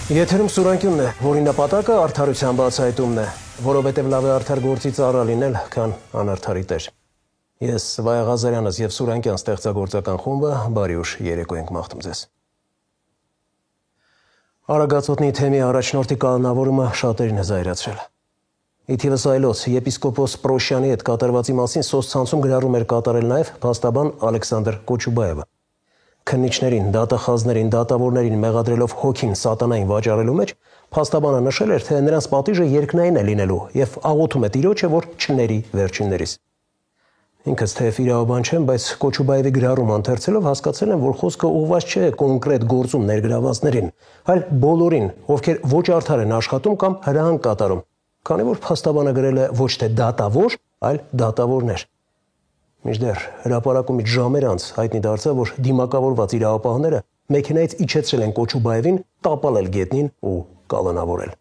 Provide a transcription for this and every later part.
Եթերում Սուրանկյունն է, որի նպատակը արդարության բացահայտումն է, որովհետև լավ է արդար գործի ծառա լինել, քան անարդարի տեր։ Ես Վայա Ղազարյանս եւ Սուրանկյան ստեղծագործական խումբը բարի ուշ երեկո ենք մաղթում ձեզ։ Արագածոտնի թեմի առաջնորդի կանոնավորումը շատերին է զայրացրել։ Ի թիվս այլոց եպիսկոպոս Պրոշյանի հետ կատարվածի մասին սոցցանցում գրառում էր կատարել նաև փաստաբան Ալեքսանդր Կոչուբաևը։ Քննիչներին, դատախազներին, դատավորներին մեղադրելով հոգին սատանային վաճառելու մեջ, փաստաբանը նշել էր, թե նրանց պատիժը երկնային է լինելու եւ աղոթում է Տիրոջը, որ չների վերջիններից։ Ինքս թեև իրավաբան չեմ, բայց Կոչուբաևի գրառումը ընթերցելով հասկացել եմ, որ խոսքը ուղղված չէ կոնկրետ գործում ներգրավվածներին, այլ բոլորին, ովքեր ոչ արդար են աշխատում կամ հրահանգ կատարում, քանի որ փաստաբանը գրել է ոչ թե դատավոր, այլ դատավորներ։ Մինչդեռ հրապարակումից ժամեր անց հայտնի դարձավ, որ դիմակավորված իրավապահները մեքենայից իջեցրել են Կոչուբաևին, տապալել գետնին ու կալանավորել։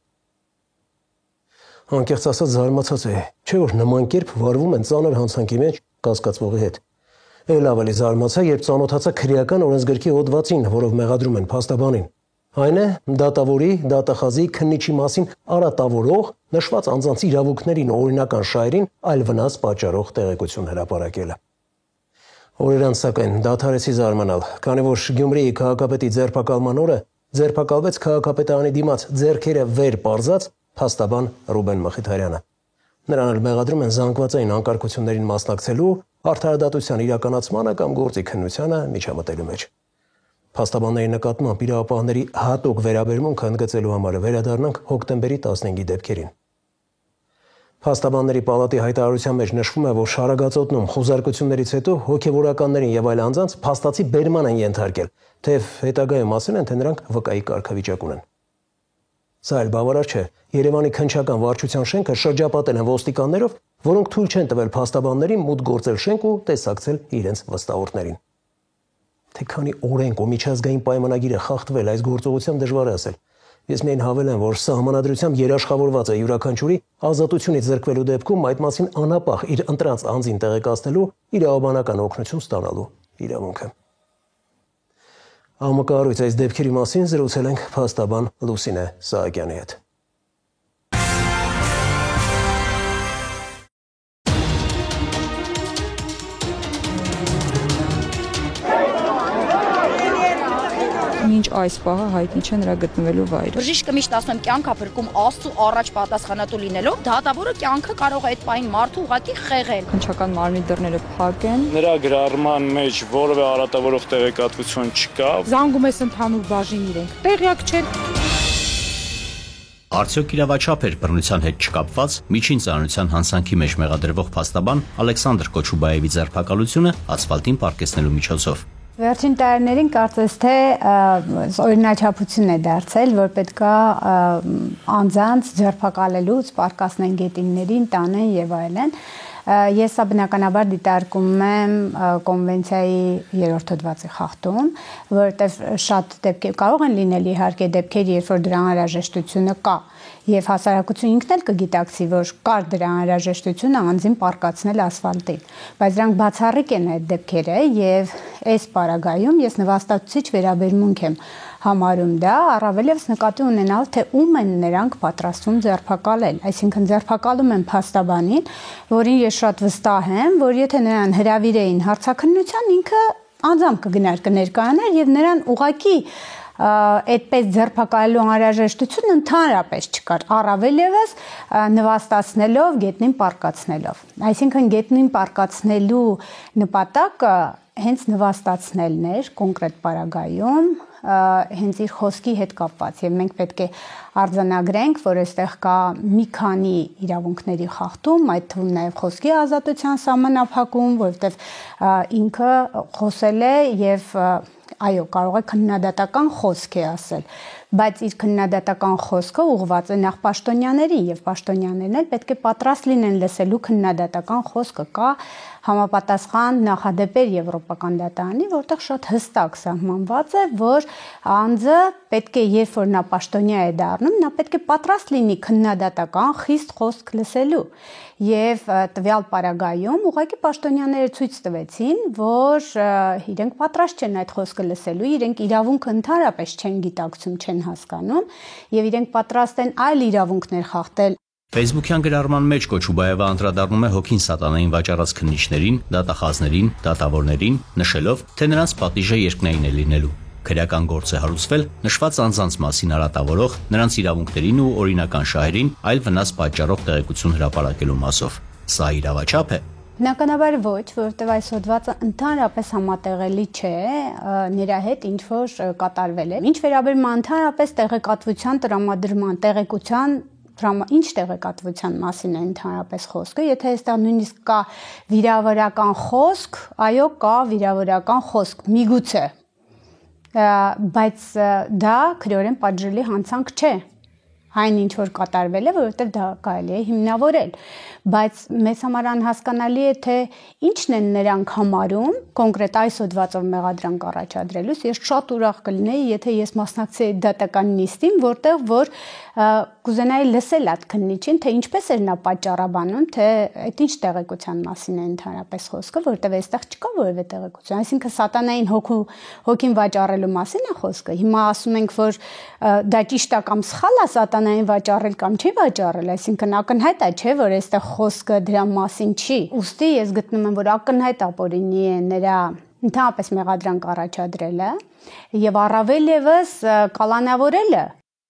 Անկեղծ ասած զարմացած է, չէ՞ որ նման կերպ վարվում են ծանր հանցանքի մեջ կասկածվողի հետ։ Էլ ավելի զարմացա, երբ ծանոթացա քրեական օրենսգրքի հոդվածին, որով մեղադրում են փաստաբանին։ Այն է դատավորի, դատախազի, քննիչի մասին արատավորող, նշված անձանց իրավունքներին օրինական շահերին այլ վնաս պատճառող տեղեկություն հրապարակելը։ Օրեր անց սակայն դադարեցի զարմանալ, քանի որ Գյումրիի քաղաքապետի ձերբակալման օրը ձերբակալվեց քաղաքապետարանի դիմաց ձեռքերը վեր պարզած փաստաբան Ռուբեն Մխիթարյանը։ Նրան էլ մեղադրում են զանգվածային անկարգություններին մասնակցելու, արդարադատության իրականացմանը կամ գործի քննությանը միջամտելու մեջ։ Փաստաբանների նկատմամբ իրավապահների հատուկ վերաբերմունքը ընդգծելու համար վերադառնանք հոկտեմբերի 15-ի դեպքերին։ Փաստաբանների պալատի հայտարարության մեջ նշվում է, որ Շարագածոտնում խուզարկություններից հետո հոգևորականներին եւ այլ անձանց փաստացի բերման են ենթարկել, թեև հետագայում ասել են, թե նրանք վկայի կարգավիճակ ունեն։ Սա էլ բավարար չէ։ Երևանի քննչական վարչության շենքը շրջապատել են ոստիկաններով, որոնք թույլ չեն տվել փաստաբաններին մուտք գործել շենք ու տեսակցել իրենց վստահորդներին։ Թե քանի օրենք ու միջազգային պայմանագիրը խախտվել այս գործողությամբ դժվար է ասել։ Ես միայն հավելեմ, որ սահմանադրությամբ երաշխավորված է յուրաքանչյուրի ազատությունից զրկվելու դեպքում այդ մասին անապահ իր ընտրած անձին տեղեկացնելու իրավաբանական օգնություն ստանալու իրավունքը։ Աղմկահարույց այս դեպքերի մասին զրուցել ենք փաստաբան Լուսինե Սահակյանի հետ։ Մինչ այս պահը հայտնի չէ նրա գտնվելու վայրը։ Բժիշկը միշտ ասում եմ կյանքը փրկում Աստծո առաջ պատասխանատու լինելով, դատավորը կյանքը կարող է այդ պահին մարդու ուղղակի խեղել։ Քննչական մարմնի դռները փակ են։ Նրա գրառման մեջ որևէ արատավորող տեղեկատվություն չկա։ Զանգում ես ընդհանուր բաժին իրենք տեղյակ չեն։ Արդյոք իրավաչափ էր բռնության հետ չկապված միջին ծանրության հանցանքի մեջ մեղադրվող փաստաբան Ալեքսանդր Կոչուբաևի ձերբակալությունը ասֆալտին պարկեսնելու միջոցով։ Վերջին տարիներին կարծես թե օրինաչափություն է դարձել, որ պետքա անձանց ձերբակալելուց պարկասնեն գետիններին, տանեն եւ այլն։ Ես սա բնականաբար դիտարկում եմ կոնվենցիայի 3-րդ հոդվածի խախտում, որովհետև շատ դեպքեր կարող են լինել իհարկե դեպքեր, երբ որ դրան անհրաժեշտությունը կա, եւ հասարակությունը ինքն էլ կգիտակցի, որ կար դրան անհրաժեշտությունը անձին պարկացնել ասֆալտին, բայց դրանք բացառիկ են այդ դեպքերը եւ այս պարագայում ես նվաստացուցիչ վերաբերմունք եմ համարում դա, առավելևս նկատի ունենալ, թե ում են նրանք պատրաստվում ձերբակալել, այսինքն ձերբակալում են փաստաբանին, որին ես շատ վստահ եմ, որ եթե նրան հրավիրեին հարցաքննության, ինքը անձամբ կգնար կներկայանար եւ նրան ուղակի այդպես ձերբակալելու անհրաժեշտություն ընդհանրապես չկար, առավելևս նվաստացնելով, գետնին պարկացնելով։ Այսինքն գետնին պարկացնելու նպատակը հենց նվաստացնելն էր կոնկրետ պարագայում, հենց իր խոսքի հետ կապված եւ մենք պետք է արձանագրենք, որ այստեղ կա մի քանի իրավունքների խախտում, այդ թվում նաեւ խոսքի ազատության սահմանափակում, որովհետեւ ինքը խոսել է եւ այո, կարող է քննադատական խոսք է ասել, բայց իր քննադատական խոսքը ուղղված է նախ պաշտոնյաներին եւ պաշտոնյաներն էլ պետք է պատրաստ լինեն լսելու քննադատական խոսքը, կա համապատասխան նախադեպեր Եվրոպական դատարանի, որտեղ շատ հստակ սահմանված է, որ անձը պետք է, երբ որ նա պաշտոնյա է դառնում, նա պետք է պատրաստ լինի քննադատական խիստ խոսք լսելու։ Եվ տվյալ պարագայում ուղղակի պաշտոնյաները ցույց տվեցին, որ իրենք պատրաստ չեն այդ խոսքը լսելու, իրենք իրավունքը ընդհանրապես չեն գիտակցում, չեն չեն հասկանում եւ իրենք պատրաստ են այլ իրավունքներ խախտել։ Facebook-յան գրառման մեջ Կոչուբաևը անդրադառնում է հոգին սատանային վաճառած քննիչներին, դատախազներին, դատավորներին, նշելով, թե նրանց պատիժը երկնային է լինելու։ Քրեական գործ է հարուցվել նշված անձանց մասին արատավորող, նրանց իրավունքներին ու օրինական շահերին այլ վնաս պատճառող տեղեկություն հրապարակելու մասով։ Սա իրավաչափ է։ Բնականաբար ոչ, որովհետև այս հոդվածը ընդհանրապես համատեղելի չէ նրա հետ, ինչ որ կատարվել է։ Ինչ վերաբերում է ընդհանրապես տեղեկատվության տրամադրման, տեղեկության ինչ տեղեկատվության մասին է ընդհանրապես խոսքը, եթե այստեղ նույնիսկ կա վիրավորական խոսք, այո, կա վիրավորական խոսք, միգուցե, բայց դա քրեորեն պատժելի հանցանք չէ, այն ինչ որ կատարվել է, որովհետև դա կարելի է հիմնավորել, բայց մեզ համար անհասկանալի է, թե ինչն են նրանք համարում, կոնկրետ այս հոդվածով մեղադրանք առաջադրելուց, ես շատ ուրախ կլինեի, եթե ես մասնակցեի դատական նիստին, որտեղ որ կուզենայի լսել այդ քննիչին, թե ինչպես էր նա պատճառաբանում, թե այդ ինչ տեղեկության մասին է ընդհանրապես խոսքը, որովհետև այստեղ չկա որևէ տեղեկություն, այսինքն սատանային հոգին վաճառելու մասին է խոսքը։ Հիմա ասում ենք, որ դա ճիշտ է կամ սխալ է սատանային վաճառել կամ չի վաճառել, այսինքն ակնհայտ է, չէ, որ այստեղ խոսքը դրա մասին չի։ Ուստի ես գտնում եմ, որ ակնհայտ ապօրինի է նրա ընդհանրապես մեղադրանք առաջադրելը եւ առավել եւս կալանավորելը։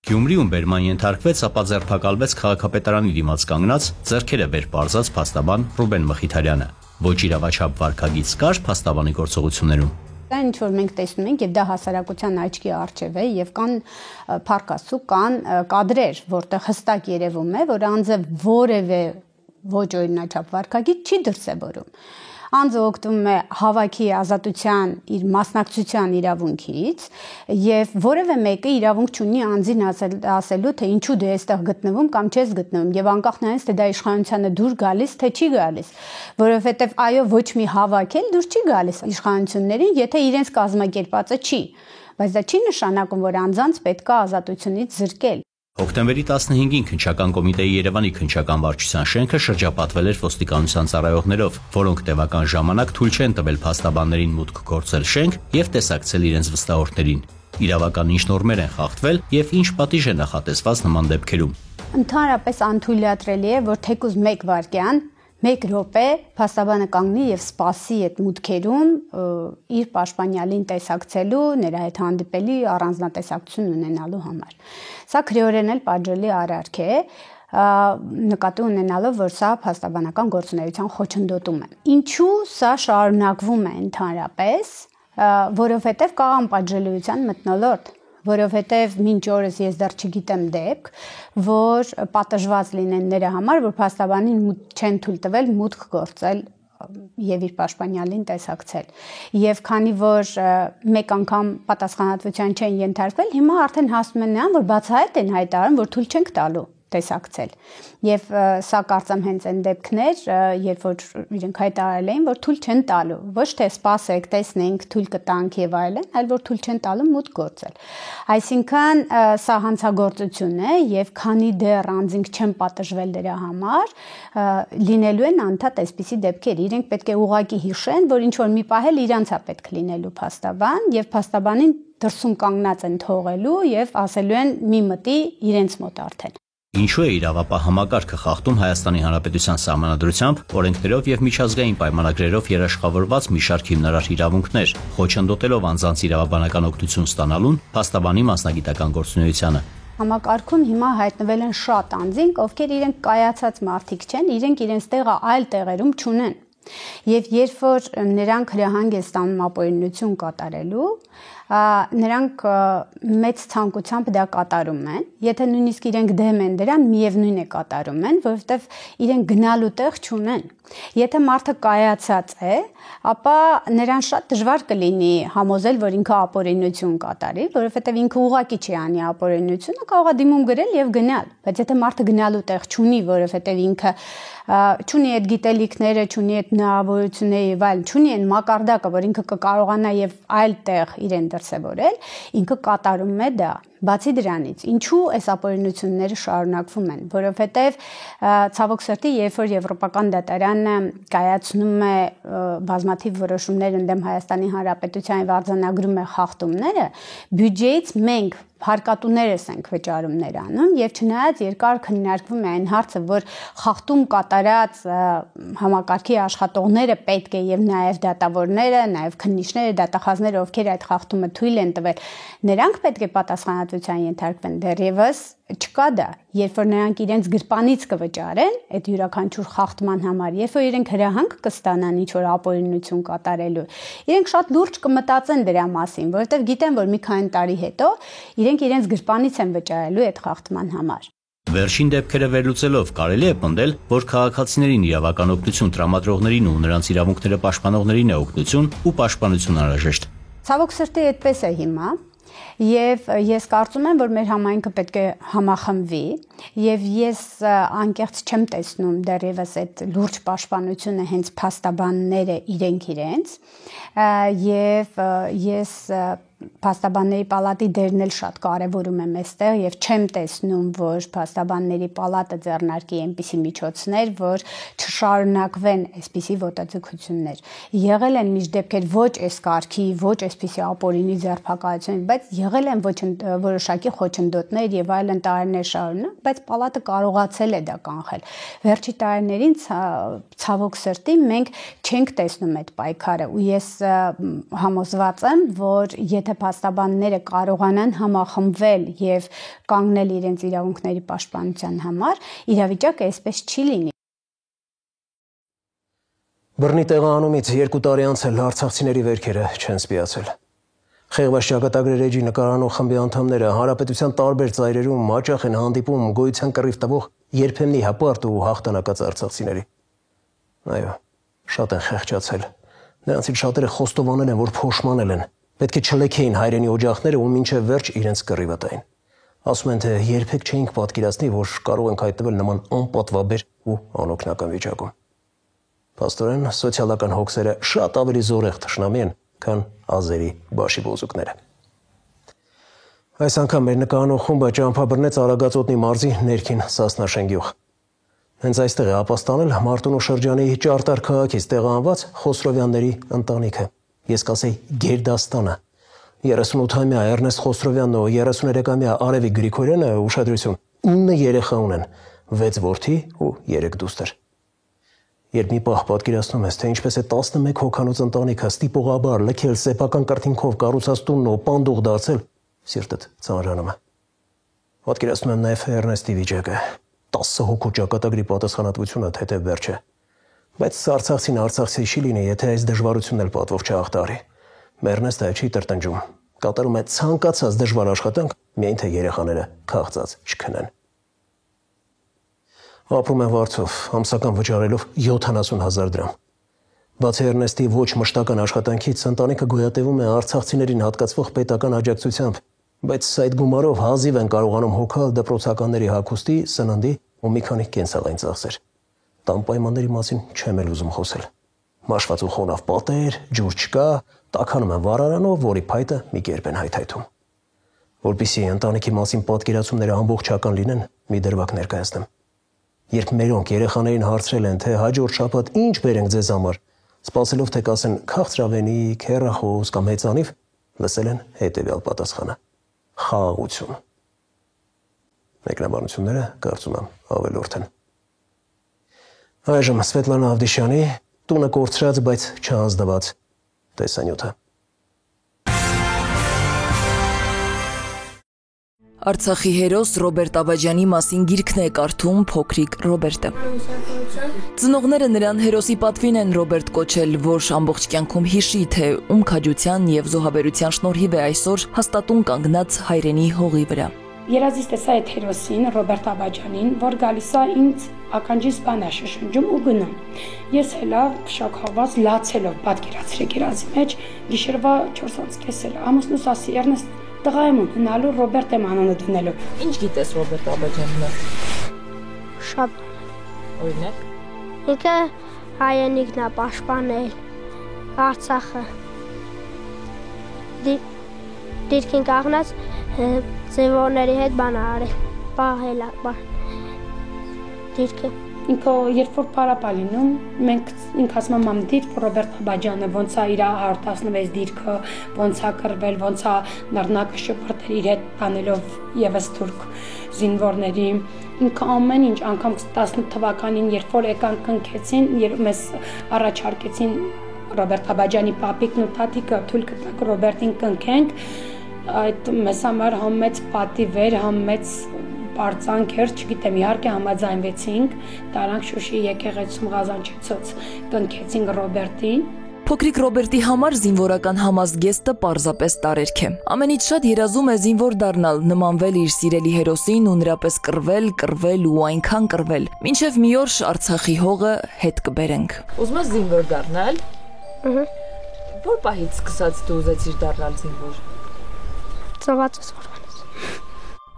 Գյումրիում բերման ենթարկվեց, ապա ձերբակալվեց քաղաքապետարանի դիմաց կանգնած, ձեռքերը վեր պարզած փաստաբան Ռուբեն Մխիթարյանը։ Ոչ իրավաչափ վարքագիծ կար փաստաբանի գործողություններում։ Դա ինչ որ մենք տեսնում ենք եւ դա հասարակության աչքի առջև է եւ կան փառքաստու կան կադրեր, որտեղ հստակ երևում է, որ անձը որևէ ոչ օրինաչափ վարքագիծ չի դրսևորում։ Անձը օգտվում է հավաքի ազատության իր մասնակցության իրավունքից եւ որևէ մեկը իրավունք չունի անձին ասելու թե ինչու դու այստեղ գտնվում կամ չես գտնվում եւ անկախ նրանից թե դա իշխանությանը դուր գալիս թե չի գալիս, որովհետեւ այո ոչ մի հավաք էլ դուր չի գալիս իշխանություններին, եթե իրենց կազմակերպածը չի, բայց դա չի նշանակում, որ անձանց պետք է ազատությունից զրկել։ Հոկտեմբերի 15-ին քննչական կոմիտեի Երևանի քննչական վարչության շենքը շրջապատվել էր ոստիկանության ծառայողներով, որոնք տևական ժամանակ թույլ չեն տվել փաստաբաններին մուտք գործել շենք եւ տեսակցել իրենց վստահորդներին։ Իրավական ինչ նորմեր են խախտվել եւ ինչ պատիժ է նախատեսված նման դեպքերում։ Ընդհանրապես անթույլատրելի է, որ թեկուզ 1 վայրկյան 1 րոպե փաստաբանը կանգնի եւ սպասի այդ մուտքերում իր պաշտպանյալին տեսակցելու, նրա հետ հանդիպելի առանձնատեսակցություն ունենալու համար։ Սա քրեորեն էլ պատժելի արարք է, նկատի ունենալով, որ սա փաստաբանական գործունեության խոչընդոտում է։ Ինչու սա շարունակվում է ընդհանրապես, որովհետեւ կա անպատժելիության մթնոլորտ, որովհետև մինչ օրս ես դեռ չգիտեմ դեպք, որ պատժված լինեն նրա համար, որ փաստաբանին չեն թույլ տվել մուտք գործել եւ իր պաշտպանյալին տեսակցել։ Եվ քանի որ մեկ անգամ պատասխանատվության չեն ենթարկվել, հիմա արդեն հասնում են նրան, որ բացահայտ են հայտարարում, որ թույլ չենք տալու տեսակցել։ Եվ սա կարծեմ հենց այն դեպքներ, երբ որ իրենք հայտարարել էին, որ թույլ չեն տալու, ոչ թե սպասեք, տեսնենք, թույլ կտանք եւ այլն, այլ որ թույլ չեն տալու մուտք գործել։ Այսինքն սա հանցագործություն է եւ քանի դեռ անձինք չեն պատժվել դրա համար, լինելու են անդադ այսպիսի դեպքեր։ Իրենք պետք է ուղղակի հիշեն, որ ինչ որ մի պահ էլ իրանց է պետք լինելու փաստաբան եւ փաստաբանին դրսում կանգնած են թողելու եւ ասելու են մի մտի իրենց մոտ արդեն։ Ինչու է իրավապահ համակարգը խախտում Հայաստանի Հանրապետության Սահմանադրությամբ, օրենքներով եւ միջազգային պայմանագրերով երաշխավորված մի շարք հիմնարար իրավունքներ, խոչընդոտելով անձանց իրավաբանական օգնություն ստանալուն, փաստաբանի մասնագիտական գործունեությանը։ Համակարգում հիմա հայտնվել են շատ անձինք, ովքեր իրենք կայացած մարդիկ չեն, իրենք իրենց տեղը այլ տեղերում չունեն։ Եվ երբ որ նրանք հրահանգ են ստանում ապօրինություն կատարելու, նրանք մեծ ցանկությամբ դա կատարում են, եթե նույնիսկ իրենք դեմ են դրան, միևնույն է կատարում են, որովհետև իրենք գնալու տեղ չունեն։ Եթե մարդը կայացած է, ապա նրան շատ դժվար կլինի համոզել, որ ինքը ապօրինություն կատարի, որովհետև ինքը ուղղակի չի անի ապօրինությունը, կարող է դիմում գրել եւ գնալ, բայց եթե մարդը գնալու տեղ չունի, որովհետև ինքը չունի այդ գիտելիքները, չունի այդ հնարավորությունները եւ այլն, չունի այն մակարդակը, որ ինքը կկարողանա եւ այլ տեղ իրեն դրսևորել, ինքը կատարում է դա։ Բացի դրանից, ինչու այս ապօրինությունները շարունակվում են, որովհետև ցավոք սրտի, երբ որ Եվրոպական դատարանը կայացնում է բազմաթիվ որոշումներ ընդդեմ Հայաստանի Հանրապետության եւ արձանագրում է խախտումները, բյուջեից մենք հարկատուներս ենք վճարումներ անում եւ չնայած երկար քննարկվում է այն հարցը, որ խախտում կատարած համակարգի աշխատողները պետք է եւ նաեւ դատավորները, նաեւ քննիչները, դատախազները, ովքեր այդ խախտումը թույլ են տվել, նրանք պետք է պատասխանատվության ենթարկվեն, դեռևս չկա դա, երբ որ նրանք իրենց գրպանից կվճարեն այդ յուրաքանչյուր խախտման համար, երբ որ իրենք հրահանգ կստանան ինչ որ ապօրինություն կատարելու, իրենք շատ լուրջ կմտածեն դրա մասին, որովհետև գիտեն, որ մի քանի տարի հետո իրենք իրենց գրպանից են վճարելու այդ խախտման համար։ Վերջին դեպքերը վերլուծելով կարելի է պնդել, որ քաղաքացիներին իրավական օգնություն տրամադրողներին ու նրանց իրավունքները պաշտպանողներին է օգնություն ու պաշտպանություն անհրաժեշտ։ Ցավոք սրտի այդպես է հիմա։ Եվ ես կարծում եմ, որ մեր համայնքը պետք է համախմբվի եւ ես անկեղծ չեմ տեսնում դեռևս այդ լուրջ պաշտպանությունը հենց փաստաբանները իրենց եւ ես Փաստաբանների պալատի դերն էլ շատ կարևորում եմ այստեղ եւ չեմ տեսնում, որ Փաստաբանների պալատը ձեռնարկի այնպիսի միջոցներ, որ չշարունակվեն այսպիսի ոտնձգություններ։ Եղել են միշտ դեպքեր ոչ այս կարգի, ոչ այսպիսի ապօրինի ձերբակալություն, բայց եղել են որոշակի խոչընդոտներ եւ այլն տարիներ շարունակ, բայց պալատը կարողացել է դա կանխել։ Վերջի տարիներին ցավոք սրտի մենք չենք տեսնում այդ պայքարը ու ես համոզված եմ, որ եթե փաստաբանները կարողանան համախմբվել եւ կանգնել իրենց իրավունքների պաշտպանության համար, իրավիճակը այսպես չի լինի։ Բռնի տեղահանումից 2 տարի անցել արցախցիների վերքերը չեն սպիացել։ Խեղված ճակատագրեր էջի նկարանող խմբի անդամները հանրապետության տարբեր ծայրերում մաճախ են հանդիպում գոյության կռիվ տվող երբեմնի հպարտ ու հաղթանակած արցախցիների։ Այո, շատ են խեղճացել։ Նրանցից շատերը խոստովանել են, որ փոշմանել են։ Պետք է չլքեին հայրենի օջախները ու մինչև վերջ իրենց կռիվը տային։ Ասում են, թե երբեք չէինք պատկերացնի, որ կարող ենք հայտնվել նման անպատվաբեր ու անօգնական վիճակում։ Փաստորեն, սոցիալական հոգսերը շատ ավելի զորեղ թշնամի են, քան ազերի բաշի բոզուկները։ Այս անգամ մեր նկարանող խումբը ճամփաբռնեց Արագածոտնի մարզի ներքին Սասնաշեն գյուղ։ Հենց այստեղ է ապաստանել Մարտունու շրջանի Ճարտար քաղաքից տեղահանված Խոսրովյանների ընտանիքը։ Ես կասեի գերդաստանը։ 38-ամյա Էրնեստ Խոսրովյանն ու 33-ամյա Արևիկ Գրիգորյանը ուշադրություն 9 երեխա ունեն, 6 որդի ու 3 դուստր։ Երբ մի պահ պատկերացնում ես, թե ինչպես է 11 հոգանոց ընտանիքը ստիպողաբար լքել սեփական կրթինքով կառուցած տունն ու պանդուղ դարձել, սիրտդ ծանրանում է։ Պատկերացնում եմ նաև Էրնեստի վիճակը։ 10 հոգու ճակատագրի պատասխանատվությունը թեթև վերջ է։ Բայց արցախցին արցախցի չի լինի, եթե այս դժվարությունն էլ պատվով չհաղթահարի։ Էրնեստը չի տրտնջում։ Կատարում է ցանկացած դժվար աշխատանք, միայն թե երեխաները քաղցած չքնեն։ Ապրում են Վարչով, ամսական վճարելով 70,000 դրամ։ Բացի Էրնեստի ոչ մշտական աշխատանքից, ընտանիքը գոյատևում է արցախցիներին հատկացվող պետական աջակցությամբ, բայց այդ գումարով հազիվ են կարողանում հոգալ դպրոցականների հագուստի, սննդի ու մի քանի կենցաղային ծախսեր։ Տան պայմանների մասին չեմ էլ ուզում խոսել։ Մաշված ու խոնավ պատեր, ջուր չկա, տաքանում են վառարանով, որի փայտը մի կերպ են հայթայթում։ Որպեսզի ընտանիքի մասին պատկերացումները ամբողջական լինեն, մի դրվագ ներկայացնեմ։ Երբ մերոնք երեխաներին հարցրել են, թե հաջորդ շաբաթ ինչ բերենք ձեզ համար, սպասելով թե կասեն քաղցրավենիք, հեռախոս կամ հեծանիվ, լսել են հետևյալ պատասխանը. խաղաղություն։ Մեկնաբանությունները կարծում եմ ավելորդ են։ Այժմ Սվետլանա Ավդիշյանի տունը կորցրած, բայց չհանձնված տեսանյութը։ Արցախի հերոս Ռոբերտ Աբաջյանի մասին գիրքն է կարդում փոքրիկ Ռոբերտը։ Ծնողները նրան հերոսի պատվին են Ռոբերտ կոչել, որ ամբողջ կյանքում հիշի, թե ում քաջության եւ զոհաբերության շնորհիվ է այսօր հաստատուն կանգնած հայրենի հողի վրա։ Երազից տեսա այդ հերոսին, Ռոբերտ Աբաջյանին, որ գալիս է ինձ ականջից բան է շշնջում ու գնում։ Ես հելա փշակված լացելով պատկերացրեք երազի մեջ, գիշերվա 4:30 էլ ամուսնուս ասի Էրնեստ տղա եմ ունենալու Ռոբերտ եմ անունը դնելու։ Ինչ գիտես Ռոբերտ Աբաջյանին։ Շատ։ Օրինակ։ Ինքը հայրենիքն է պաշտպանել Արցախը։ Դիրքին կանգնած զինվորների հետ բան արել, պահել դիրքը։ Ինքը երբ որ պարապալինում, մենք ինք ասում եմ մամ դիրք Ռոբերտ Աբաջյանը ոնց է իր 116 դիրքը, ոնց է կռվել, ոնց է նռնակը շփրտել իր հետ բանելով եւս թուրք զինվորների։ Ինքը ամեն ինչ անգամ 18 թվականին երբ որ եկան կնքեցին, մեզ առաջարկեցին Ռոբերտ Աբաջյանի պապիկն ու տատիկը թույլ կտակ Ռոբերտին կնքենք, այդ մեզ համար համ մեծ պատիվ էր, համ մեծ պարծանք էր, չգիտեմ, իհարկե համաձայնվեցինք, տարանք Շուշի եկեղեցում Ղազանչեցոց կնքեցինք Ռոբերտին։ Փոքրիկ Ռոբերտի համար զինվորական համազգեստը պարզապես տարերք է։ Ամենից շատ երազում է զինվոր դառնալ, նմանվել իր սիրելի հերոսին ու նրապես կռվել ու այնքան կռվել, մինչև մի օր Արցախի հողը հետ կբերենք։ Ուզում ես զինվոր դառնալ։ Որ պահից սկսած դու ուզեցիր դառնալ զինվոր։ Ծնվածս օրվանից։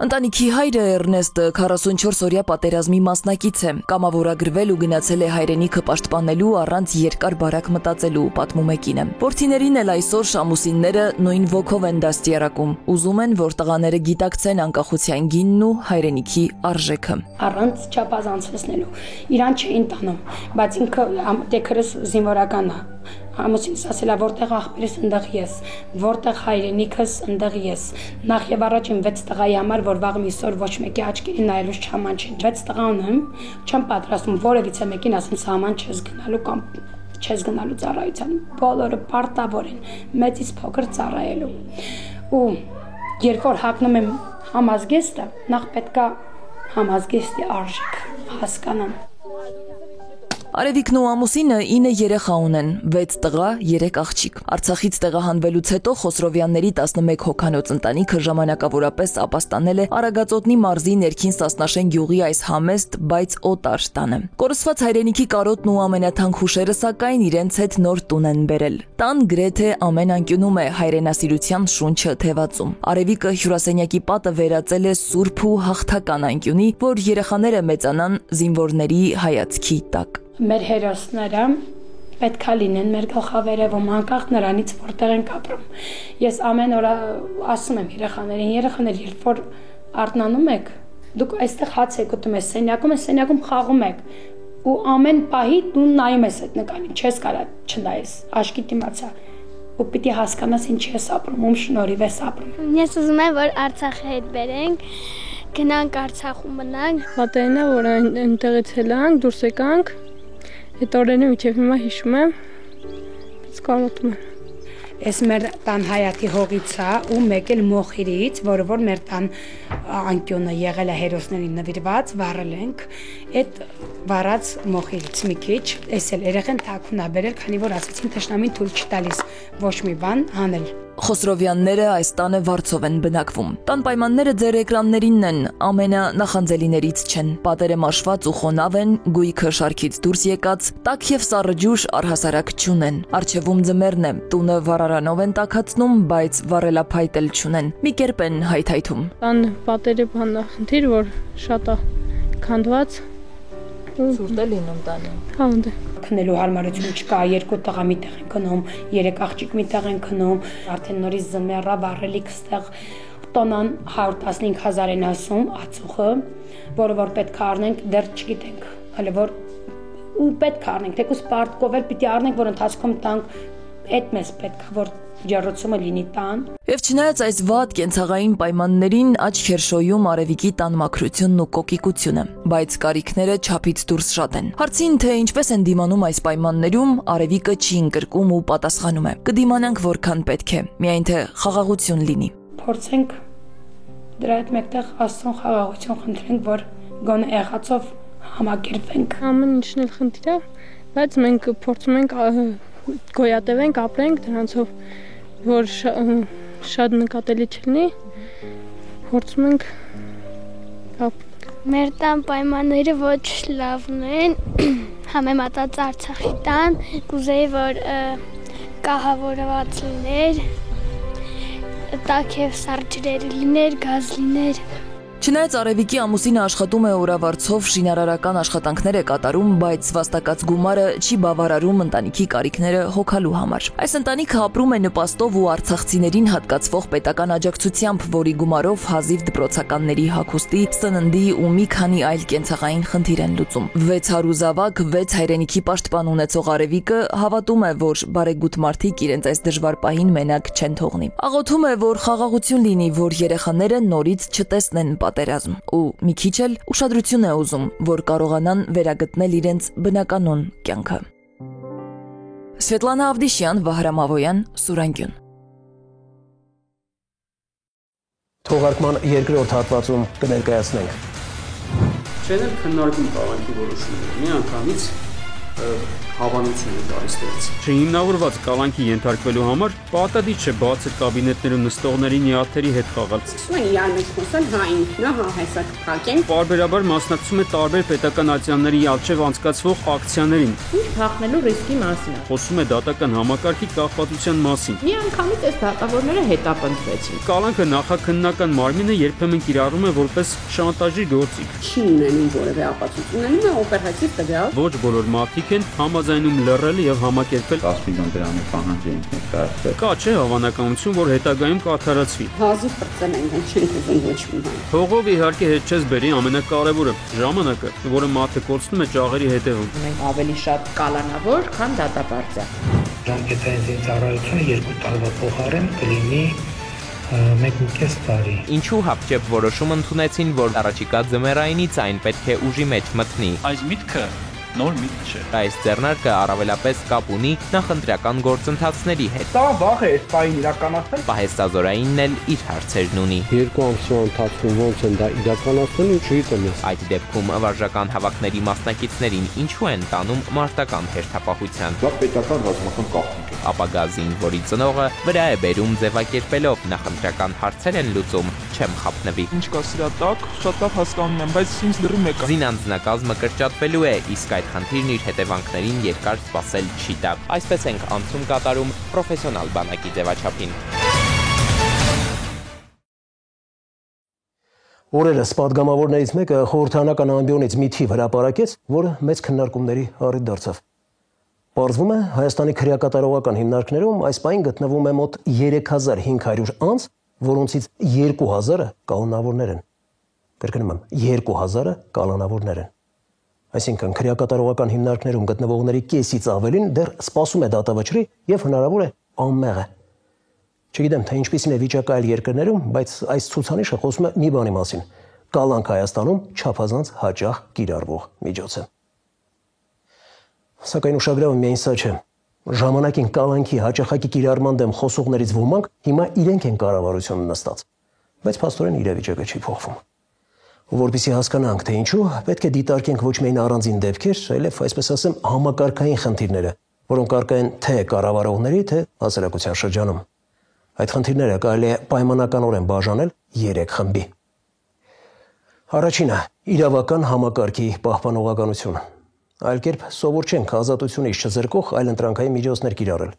Ընտանիքի հայրը Էրնեստը 44-օրյա պատերազմի մասնակից է, կամավորագրվել ու գնացել է հայրենիքը պաշտպանելու առանց երկար բարակ մտածելու, պատմում է կինը։ Որդիներին էլ այսօր ամուսինները նույն ոգով են դաստիարակում, ուզում են, որ տղաները գիտակցեն անկախության գինն ու հայրենիքի արժեքը։ Առանց չափազանցնելու։ Իրան չէին տանում, բայց ինքը դեքրս զինվորական է։ Ամուսինս ասելա որտեղ աղբերս ընդեղ ես, որտեղ հայրենիքս ընդեղ ես։ Նախ եւ առաջ իմ 6 տղայի համար, որ վաղ միսօր ոչ մեկի աչքերին նայելուց չամանչին։ 6 տղա ունեմ, չեմ պատրաստում որևիցե մեկին ասեմ սահման չես գնալու կամ չես գնալու ծառայության։ Բոլորը պարտավոր են մեծից փոքր ծառայելու։ Ու երբ որ հագնում եմ համազգեստը, նախ պետքա համազգեստի արժեքը հասկանան։ Արևիկն ու ամուսինը 9 երեխա ունեն, 6 տղա, 3 աղջիկ։ Արցախից տեղահանվելուց հետո Խոսրովյանների 11 հոգանոց ընտանիքը ժամանակավորապես ապաստանել է Արագածոտնի մարզի ներքին Սասնաշեն գյուղի այս համեստ, բայց օտար տանը։ Կորսված հայրենիքի կարոտն ու ամենաթանկ հուշերը սակայն իրենց հետ նոր տուն են բերել։ Տան գրեթե ամեն անկյունում է հայրենասիրության շունչը թևածում։ Արևիկը հյուրասենյակի պատը վերածել է սուրբ ու հաղթական անկյունի, որ երեխաները մեծանան զինվորների հայացքի տակ։ Մեր հերոսները պետքա լինեն մեր գլխավերևում, անկախ նրանից որտեղ են ապրում։ Ես ամեն օր ասում եմ երեխաներին, երբ որ արթնանում եք, դուք այստեղ հաց եք ուտում, սենյակում խաղում եք, ու ամեն պահի դու նայում ես այդ նկարին, չես կարա չնայես, աշկի դիմացա, ու պիտի հասկանաս ինչ ես ապրում, ում շնորհիվ ես ապրում։ Ես ուզում եմ, որ Արցախի հետ բերենք, գնանք Արցախում մնանք։ Պատերն է, որ այնտեղից ելանք, դուրս եկանք, այդ օրերին մինչև հիմա հիշում եմ, բայց կարոտում եմ։ Ես մեր տան հայատի հողից է ու մեկ էլ մոխիրից, որը որ մեր տան անկյունը եղել է հերոսներին նվիրված, վառել ենք, այդ վառած մոխիրից մի քիչ, էս էլ երեխեն թաքուն է բերել, քանի որ ասեցին թշնամին թույլ չտալիս ոչ մի բան անել։ Խոսրովյանները այս տանը վարձով են բնակվում։ Տան պայմանները ձեր էկրաններինն են, ամենանախանձելիներից չեն։ Պատերը մաշված ու խոնավ են, գույքը շարքից դուրս եկած, տաք եւ սառը ջուր առհասարակ չունեն։ Արջևում ձմեռն է, տունը վառարանով են տաքացնում, բայց վառելափայտ էլ չունեն։ Մի կերպ են հայթայթում։ Տան պատերը բանախնդիր, որ շատ է քանդված։ Ցուրտ է լինում տանը։ Հա, ունդե։ Քնելու հարմարություն չկա, 2 տղա միտեղ են քնում, 3 աղջիկ միտեղ են քնում, արդեն նորից զմեռա վառելիք ստեղ տոնան 115,000 են ասում ածուխը, որը որ պետք է առնենք, դեռ չգիտենք, հələ որ ու պետք է առնենք, թեկուզ պարտկով էլ պիտի առնենք, որ ընթացքում տանք, այդ մեզ պետք է որ ջեռոցումը լինի տան։ Եվ չնայած այս վատ կենցաղային պայմաններին աչք էր շոյում Արևիկի տան մաքրությունն ու կոկիկությունը, բայց կարիքները չափից դուրս շատ են։ Հարցին թե ինչպես են դիմանում այս պայմաններում, Արևիկը չի ընկրկում ու պատասխանում է. կդիմանանք որքան պետք է, միայն թե խաղաղություն լինի։ Փորձենք դրա հետ մեկտեղ Աստծուն խաղաղություն խնդրենք, որ գոնե եղածով համակերպենք։ Ամեն ինչն էլ խնդիր է, բայց մենք փորձում ենք գոյատևենք, ապրենք դրանցով, որ շատ նկատելի չլինի, փորձում ենք ապրենք։ Մեր տան պայմանները ոչ լավն են, համեմատած Արցախի տան, կուզեի, որ կահավորված լիներ, տաք և սառը ջրեր լիներ, գազ լիներ։ Չնայած Արևիկի ամուսինը աշխատում է օրավարձով, շինարարական աշխատանքներ է կատարում, բայց վաստակած գումարը չի բավարարում ընտանիքի կարիքները հոգալու համար։ Այս ընտանիքը ապրում է նպաստով ու արցախցիներին հատկացվող պետական աջակցությամբ, որի գումարով հազիվ դպրոցականների հագուստի, սննդի ու մի քանի այլ կենցաղային խնդիր են լուծում։ 6 հարուզավակ, 6 հայրենիքի պաշտպան ունեցող Արևիկը հավատում է, որ բարեգութ մարդիկ իրենց այս դժվար պահին մենակ չեն թողնի։ Աղոթում է, որ խաղաղություն լինի, որ երեխաները նորից չտեսնեն պատերազմ ու մի քիչ էլ ուշադրություն է ուզում, որ կարողանան վերագտնել իրենց բնականոն կյանքը։ Սվետլանա Ավդիշյան, Վահրամ Ավոյան, Սուրանգյուն։ Թողարկման երկրորդ հատվածում կներկայացնենք։ Չեն էլ քննարկում կալանքի որոշումները, միանգամից հավանություն է տալիս դրանց։ Չհիմնավորված կալանքի ենթարկվելու համար պատահից չէ բացր կաբինետներում նստողների նյարդերի հետ խաղալ։ Սկսում են իրար մեջ խոսալ հա ինքնա, հա հեսա կփակեն։ Պարբերաբար մասնակցում է տարբեր պետական ատյանների առջև անցկացվող ակցիաներին։ Ինչ փախնելու ռիսկի մասին է։ Խոսում է դատական համակարգի կախվածության մասին։ Միանգամից այս դատավորները հետապնդվեցին։ Կալանքը նախաքննական մարմինը երբեմն կիրառում է որպես շանտաժի գործիք։ Չի ունենում որևէ ապացույց, ունենում է օպերատիվ տվյալ։ Ոչ բոլոր մարդիկ են համաձայնում լռել եւ համակերպել 10 միլիոն դրամի պահանջ ենք ներկայացրել։ Կա չէ հավանականություն, որ հետագայում կարդարացվի։ Հազիվ բրծել են, չենք ուզում ոչ մի բան։ Փողով իհարկե հետ չես բերի ամենակարևորը՝ ժամանակը, որը մարդը կորցնում է ճաղերի հետևում։ Մենք ավելի շատ կալանավոր, քան դատապարտյա։ Ժամկետային ծառայությունը 2 տարվա փոխարեն կլինի 1.5 տարի։ Ինչու հապճեպ որոշում ընդունեցին, որ առաջիկա ձմեռայինից այն պետք է ուժի մեջ մտնի։ Այս միտքը նոր միտք չէ։ Այս ձեռնարկը առավելապես կապ ունի նախընտրական գործընթացների հետ։ Դա վաղ է այս պահին իրականացնել։ Պահեստազորայինն էլ իր հարցերն ունի։ 2 ամսվա ընթացքում ոնց են դա իրականացնել, չգիտեմ ես։ Այդ դեպքում վարժական հավաքների մասնակիցներին ինչու են տանում մարտական հերթապահության։ Դա պետական ռազմական կապ է։ Ապագա զինվորի ծնողը վրա է բերում ձևակերպելով նախընտրական հարցեր են լուծում, չեմ խափնվի։ Ինչ կա սրա տակ, շատ լավ հասկանում եմ, բայց ինձ լրի մեկ է։ Զինանձնակազմը կրճատվելու է, իսկ այդ խնդիրն իր հետևանքներին երկար սպասել չի տա։ Այսպես ենք անցում կատարում պրոֆեսիոնալ բանակի ձևաչափին։ Օրերս պատգամավորներից մեկը խորհրդանական ամբիոնից մի թիվ հրապարակեց, որը մեծ քննարկումների առիթ դարձավ։ Պարզվում է, Հայաստանի քրեակատարողական հիմնարկներում այս պահին գտնվում է մոտ 3500 անձ, որոնցից 2000-ը կալանավորներ են։ Կրկնում եմ, 2000-ը կալանավորներ են։ Այսինքն քրեակատարողական հիմնարկներում գտնվողների կեսից ավելին դեռ սպասում է դատավճռի եւ հնարավոր է անմեղ է։ Չգիտեմ, թե ինչպիսին է վիճակը այլ երկրներում, բայց այս ցուցանիշը խոսում է մի բանի մասին՝ կալանք Հայաստանում չափազանց հաճախ կիրառվող միջոց է։ Սակայն ուշագրավը միայն սա չէ։ Ժամանակին կալանքի հաճախակի կիրառման դեմ խոսողներից ոմանք հիմա իրենք են կառավարությունը նստած, բայց փաստորեն իրավիճակը չի փոխվում։ Որպեսզի հասկանանք, թե ինչու, պետք է դիտարկենք ոչ միայն առանձին դեպքեր, այլև, այսպես ասեմ, համակարգային խնդիրները, որոնք առկա են թե կառավարողների, թե հասարակության շրջանում։ Այդ խնդիրները կարելի է պայմանականորեն բաժանել 3 խմբի։ Առաջինը՝ իրավական համակարգի պահպանողականություն։ Այլ կերպ սովոր չենք ազատությունից չզրկող այլընտրանքային միջոցներ կիրառել։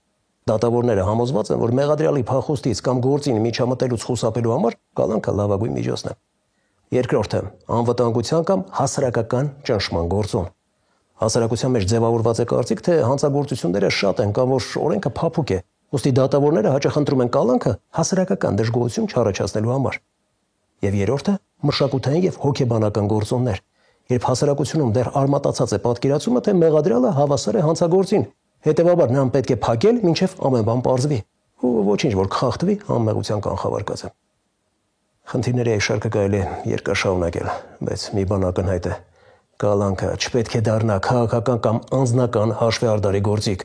Դատավորները համոզված են, որ մեղադրյալի փախուստից կամ գործին միջամտելուց խուսափելու համար կալանքը լավագույն միջոցն է։ Երկրորդը՝ անվտանգության կամ հասարակական ճնշման գործոն։ Հասարակության մեջ ձևավորված է կարծիք, թե հանցագործությունները շատ են կամ որ օրենքը փափուկ է, ուստի դատավորները հաճախ ընտրում են կալանքը հասարակական դժգոհություն չառաջացնելու համար։ Եվ երրորդը՝ մշակութային եւ հոգեբանական գործոններ, երբ հասարակությունում դեռ արմատացած է պատկերացումը, թե մեղադրյալը հավասար է հանցագործին, հետեւաբար նրան պետք է փակել, մինչև ամեն բան պարզվի, ու ոչինչ որ կխախտվի անմեղության կանխավարկած է։ Խնդիրների այս շարքը կարելի է երկար շարունակել, բայց մի բան ակնհայտ է. կալանքը չպետք է դառնա քաղաքական կամ անձնական հաշվեհարդարի գործիք։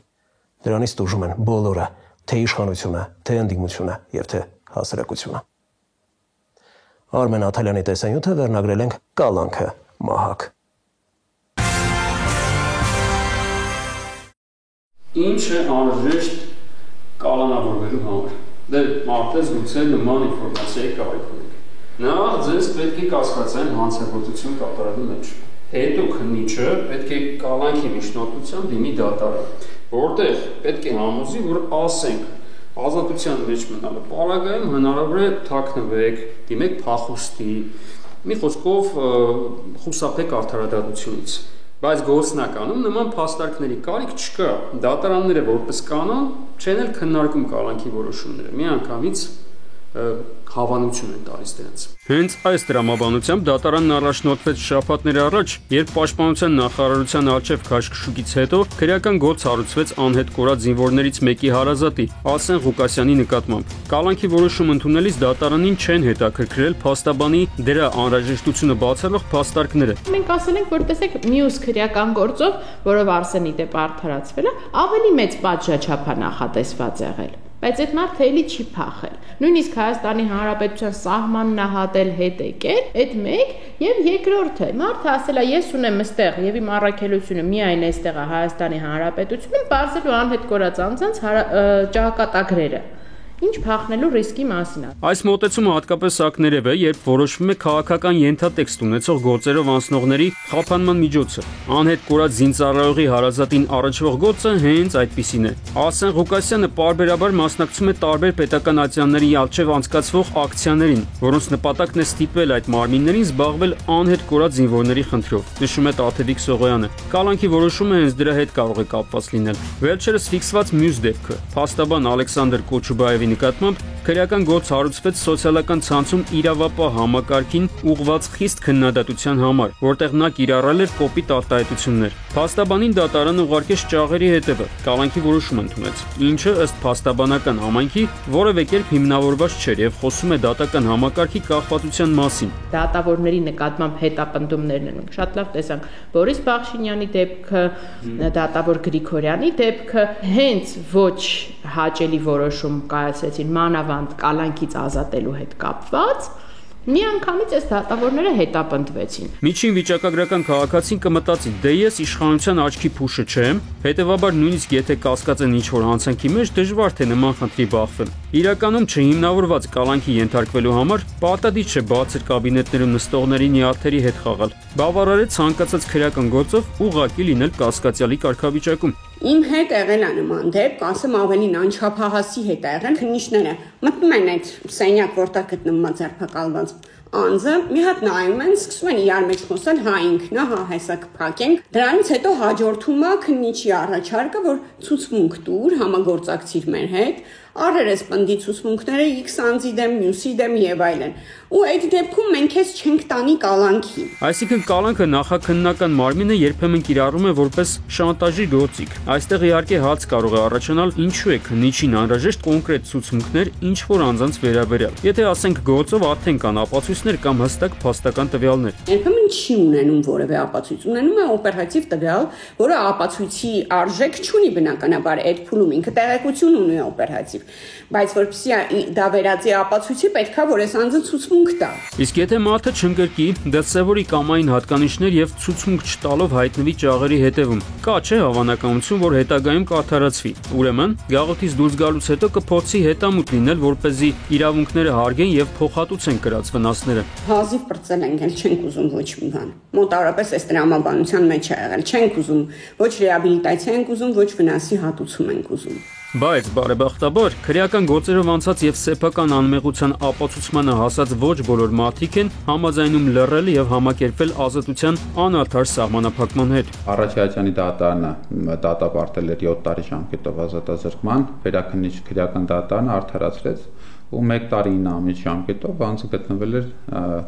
Դրանից տուժում են բոլորը, թե իշխանությունը, թե ընդդիմությունը եւ թե հասարակությունը։ Արմեն Աթալյանի տեսանյութը վերնագրել ենք «Կալանքը մահակ»։ Ինչ է անհրաժեշտ կալանավորվելու համար։ Դե մարդես գուցե նման ինֆորմացիայի կարիք ունեք։ Նախ ձեզ պետք է կասկածային հանցագործություն կատարելու մեջ։ Հետո քննիչը պետք է կալանքի միջնորդությամբ դիմի դատարան, որտեղ պետք է համոզի, որ ասենք ազատության մեջ մնալու պարագայում հնարավոր է թաքնվեք, դիմեք փախուստի, Մի խոսքով խուսափեք արդարադատությունից։ Բայց գործնականում նման փաստարկների կարիք չկա։ Դատարանները որպես կանոն չեն էլ քննարկում կալանքի որոշումները։ Միանգամից հավանություն են տալիս դրանց։ Հենց այս դրամաբանությամբ դատարանն առաջնորդվեց շաբաթներ առաջ, երբ Պաշտպանության նախարարության առջև քաշքշուկից հետո քրեական գործ հարուցվեց անհետ կորած զինվորներից մեկի հարազատի Ասեն Ղուկասյանի նկատմամբ։ Կալանքի որոշում ընդունելիս դատարանին չեն հետաքրքրել փաստաբանի դրա անհրաժեշտությունը բացառող փաստարկները։ Մենք ասել ենք, որ տեսեք, մյուս քրեական գործով, որով Արսենի դեպ արդարացվել է, ավելի մեծ պատժաչափ է նախատեսված եղել։ Բայց այդ մարդը էլի չի փախել։ Նույնիսկ Հայաստանի Հանրապետության սահմանն հատել հետ եկել, այդ մեկ եւ երկրորդը։ Մարդը ասել է, ես ունեմ այստեղ եւ իմ առաքելությունը միայն այստեղ է Հայաստանի Հանրապետությունում, բարձելու անհետ կորած անձանց ճակատագրերը։ Ինչ փախնելու ռիսկի մասին է։ Այս մոտեցումը հատկապես ակներև է, երբ որոշվում է քաղաքական ենթատեքստ ունեցող գործերով անցնողների խափանման միջոցը։ Անհետ կորած զինծառայողի հարազատին առնչվող գործը հենց այդպիսին է։ Ասեն Ղուկասյանը պարբերաբար մասնակցում է տարբեր պետական ատյանների առջև անցկացվող ակցիաներին, որոնց նպատակն է ստիպել այդ մարմիններին զբաղվել անհետ կորած զինվորների խնդրով, նշում է Տաթևիկ Սողոյանը։ Կալանքի որոշումը հենց դրա հետ կարող է կապված լինել։ Վերջերս ֆիքսված մյուս դեպքը փաստաբան Ալեքսանդր Կոչուբաևի նկատմամբ քրեական գործ հարուցվեց սոցիալական ցանցում իրավապահ համակարգին ուղղված խիստ քննադատության համար, որտեղ նա կիրառել էր կոպիտ արտահայտություններ։ Փաստաբանին դատարանը ուղարկեց ճաղերի հետևը, կալանքի որոշում ընդունեց, ինչը ըստ փաստաբանական համայնքի որևէ կերպ հիմնավորված չէր եւ խոսում է դատական համակարգի կախվածության մասին։ Դատավորների նկատմամբ հետապնդումներն են։ Շատ լավ տեսանք Բորիս Բախշինյանի դեպքը, դատավոր Գրիգորյանի դեպքը, հենց ոչ հաճելի որոշում կայացրեցին մանավանդ կալանքից ազատելու հետ կապված, միանգամից այս դատավորները հետապնդվեցին։ Միջին վիճակագրական քաղաքացին կմտածի, դե ես իշխանության աչքի փուշը չեմ, հետևաբար նույնիսկ եթե կասկած են ինչ-որ հանցանքի մեջ, դժվար թե նման խնդրի բախվեմ։ Իրականում չհիմնավորված կալանքի ենթարկվելու համար պարտադիր չէ բացր կաբինետներում նստողների նյարդերի հետ խաղալ։ Բավարար է ցանկացած քրեական գործով ուղղակի լինել կասկածյալի կարգավիճակում։ Իմ հետ եղել է նման դեպք, ասեմ ավելին անչափահասի հետ ա եղել, քննիչները մտնում են այդ սենյակ, որտեղ գտնվում է ձերբակալված անձը, մի հատ նայում են, սկսում են իրար մեջ խոսել, հա ինքն է, հա հեսա կփակենք։ Դրանից հետո հաջորդում է քննիչի առաջարկը, որ ցուցմունք տուր, համագործակցիր մեր հետ, առեր ես պնդի ցուցմունքները X անձի դեմ, մյուսի դեմ եւ այլն։ Ու այդ դեպքում մենք քեզ չենք տանի կալանքի։ Այսինքն կալանքը նախաքննական մարմինը երբեմն կիրառում է որպես շանտաժի գործիք։ Այստեղ իհարկե հաց կարող է առաջանալ, ինչու է քննիչին անհրաժեշտ կոնկրետ ցուցմունքներ ինչ-որ անձանց վերաբերյալ։ Եթե ասենք գործով արդեն կան ապացույցներ կամ հստակ փաստական տվյալներ։ Երբեմն չի ունենում որևէ ապացույց, ունենում է օպերատիվ տվյալ, որը ապացույցի արժեք չունի բնականաբար այդ փուլում, ինքը տեղեկություն ունի օպերատիվ, բայց որպեսզի դա վերածի ապացույցի, պետքա որ այս անձը ցուցմունք տա։ Իսկ եթե մարդը չընկրկի, դրսևորի կամային հատկանիշներ եւ ցուցմունք չտալով հայտնվի ճաղերի հետևում, կա չէ հավանականություն, որ հետագայում կարդարացվի։ Ուրեմն, գաղութից դուրս գալուց հետո կփորձի հետամուտ լինել, որպեսզի իրավունքները հարգեն եւ փոխհատուցեն կրած վնասները։ Հազիվ բրծել ենք, էլ չենք ուզում ոչ մի բան։ Մոտավորապես այս դրամաբանության մեջ է եղել, չենք ուզում ոչ ռեաբիլիտացիա ենք ուզում, ոչ վնասի հատուցում ենք ուզում։ Բայց բարեբախտաբար քրեական գործերով անցած եւ սեփական անմեղության ապացուցմանը հասած ոչ բոլոր մարդիկ են համաձայնում լռել եւ համակերպվել ազատության անարդար սահմանափակման հետ։ Առաջացյալի դատարանը դատապարտել էր 7 տարի ժամկետով ազատազրկման, վերաքննիչ քրեական դատարանը արդարացրեց ու 1 տարի 9 ամիս ժամկետով անձը գտնվել էր